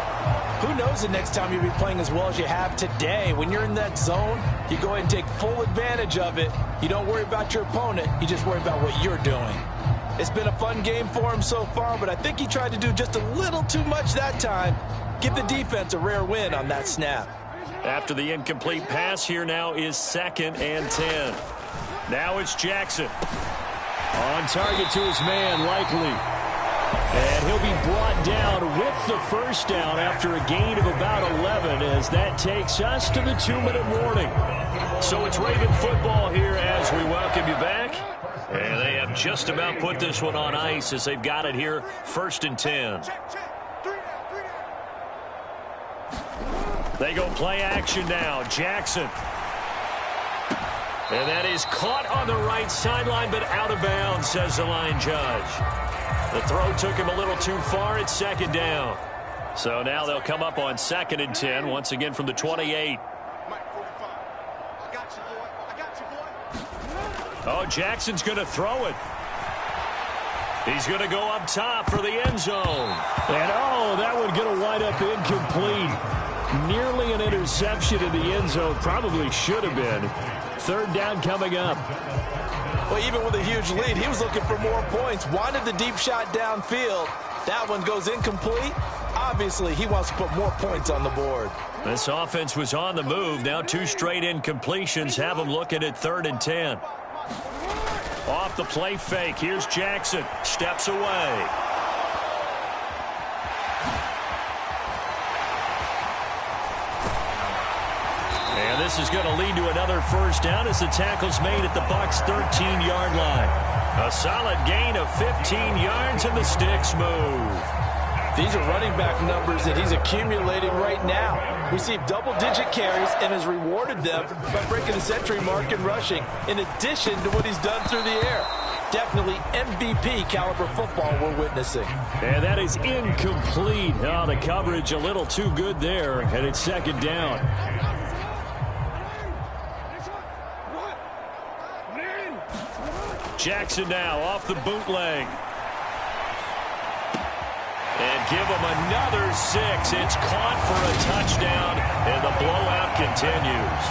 [SPEAKER 2] who knows the next time you'll be playing as well as you have today. When you're in that zone, you go ahead and take full advantage of it. You don't worry about your opponent. You just worry about what you're doing. It's been a fun game for him so far, but I think he tried to do just a little too much that time. Give the defense a rare win on that snap.
[SPEAKER 1] After the incomplete pass, here now is 2nd and 10. Now it's Jackson.
[SPEAKER 3] On target to his man, Likely. And he'll be brought down with the first down after a gain of about 11 as that takes us to the 2-minute warning.
[SPEAKER 1] So it's Raven football here as we welcome you back. And they have just about put this one on ice as they've got it here, 1st and 10. They go play action now. Jackson. And that is caught on the right sideline, but out of bounds, says the line judge. The throw took him a little too far. It's 2nd down. So now they'll come up on 2nd and 10, once again from the 28. Oh, Jackson's going to throw it. He's going to go up top for the end zone.
[SPEAKER 3] And, oh, that one going to wind up incomplete. Nearly an interception in the end zone. Probably should have been. 3rd down coming up.
[SPEAKER 2] Well, even with a huge lead, he was looking for more points. Wanted the deep shot downfield. That one goes incomplete. Obviously, he wants to put more points on the board.
[SPEAKER 1] This offense was on the move. Now 2 straight incompletions have them looking at 3rd and 10. Off the play fake. Here's Jackson. Steps away. And this is going to lead to another first down as the tackle's made at the Bucs' 13-yard line. A solid gain of 15 yards and the sticks move.
[SPEAKER 2] These are running back numbers that he's accumulating right now. Received double-digit carries and has rewarded them by breaking the century mark in rushing, in addition to what he's done through the air. Definitely MVP caliber football we're witnessing.
[SPEAKER 3] And that is incomplete. Oh, the coverage a little too good there, and it's 2nd down.
[SPEAKER 1] Jackson now off the bootleg. And give him another 6. It's caught for a touchdown, and the blowout continues.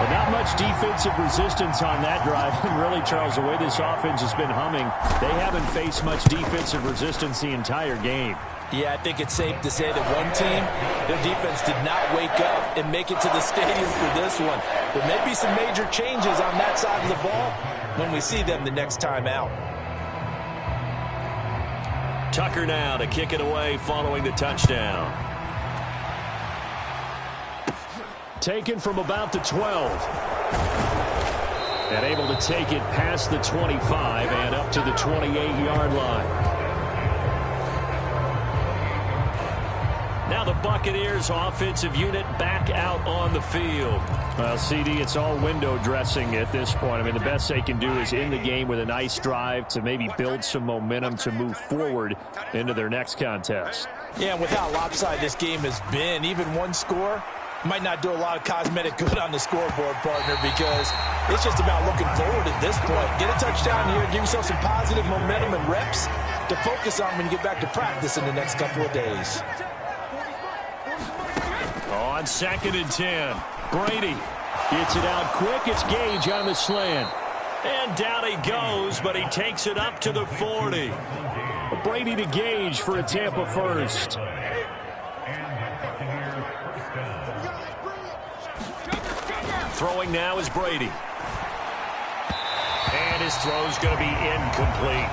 [SPEAKER 3] But not much defensive resistance on that drive. And really, Charles, the way this offense has been humming, they haven't faced much defensive resistance the entire game.
[SPEAKER 2] Yeah, I think it's safe to say that one team, their defense did not wake up and make it to the stadium for this one. There may be some major changes on that side of the ball when we see them the next time out.
[SPEAKER 1] Tucker now to kick it away following the touchdown.
[SPEAKER 3] Taken from about the 12. And able to take it past the 25 and up to the 28-yard line. Now the Buccaneers offensive unit back out on the field. Well, CD, it's all window dressing at this point. I mean, the best they can do is in the game with a nice drive to maybe build some momentum to move forward into their next contest.
[SPEAKER 2] Yeah, and with how lopsided this game has been, even one score might not do a lot of cosmetic good on the scoreboard, partner, because it's just about looking forward at this point. Get a touchdown here, give yourself some positive momentum and reps to focus on when you get back to practice in the next couple of days.
[SPEAKER 1] On 2nd and 10, Brady
[SPEAKER 3] gets it out quick. It's Gage on the slant.
[SPEAKER 1] And down he goes, but he takes it up to the 40.
[SPEAKER 3] Brady to Gage for a Tampa first.
[SPEAKER 1] Throwing now is Brady. And his throw's going to be incomplete.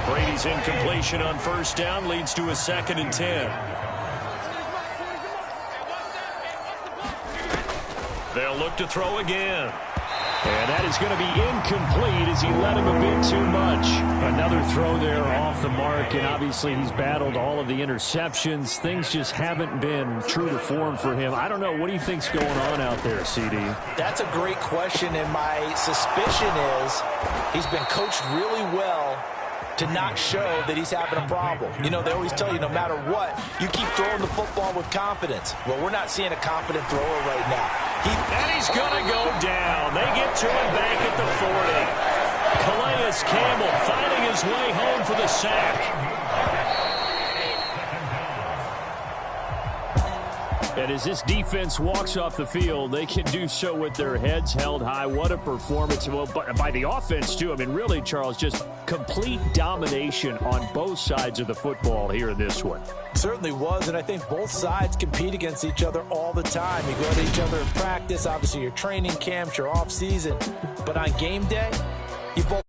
[SPEAKER 1] Brady's incompletion on first down leads to a 2nd and 10. They'll look to throw again.
[SPEAKER 3] And that is going to be incomplete as he let him a bit too much. Another throw there off the mark, and obviously he's battled all of the interceptions. Things just haven't been true to form for him. I don't know. What do you think's going on out there, CD?
[SPEAKER 2] That's a great question, and my suspicion is he's been coached really well to not show that he's having a problem. You know, they always tell you no matter what, you keep throwing the football with confidence. Well, we're not seeing a confident thrower right now.
[SPEAKER 1] And he's going to go down. They get to him back at the 40. Calais Campbell finding his way home for the sack. And as this defense walks off the field, they can do so with their heads held high. What a performance. Well, by the offense, too. I mean, really, Charles, just complete domination on both sides of the football here in this one.
[SPEAKER 2] Certainly was, and I think both sides compete against each other all the time. You go at each other in practice. Obviously, your training camps, your off season. But on game day, you both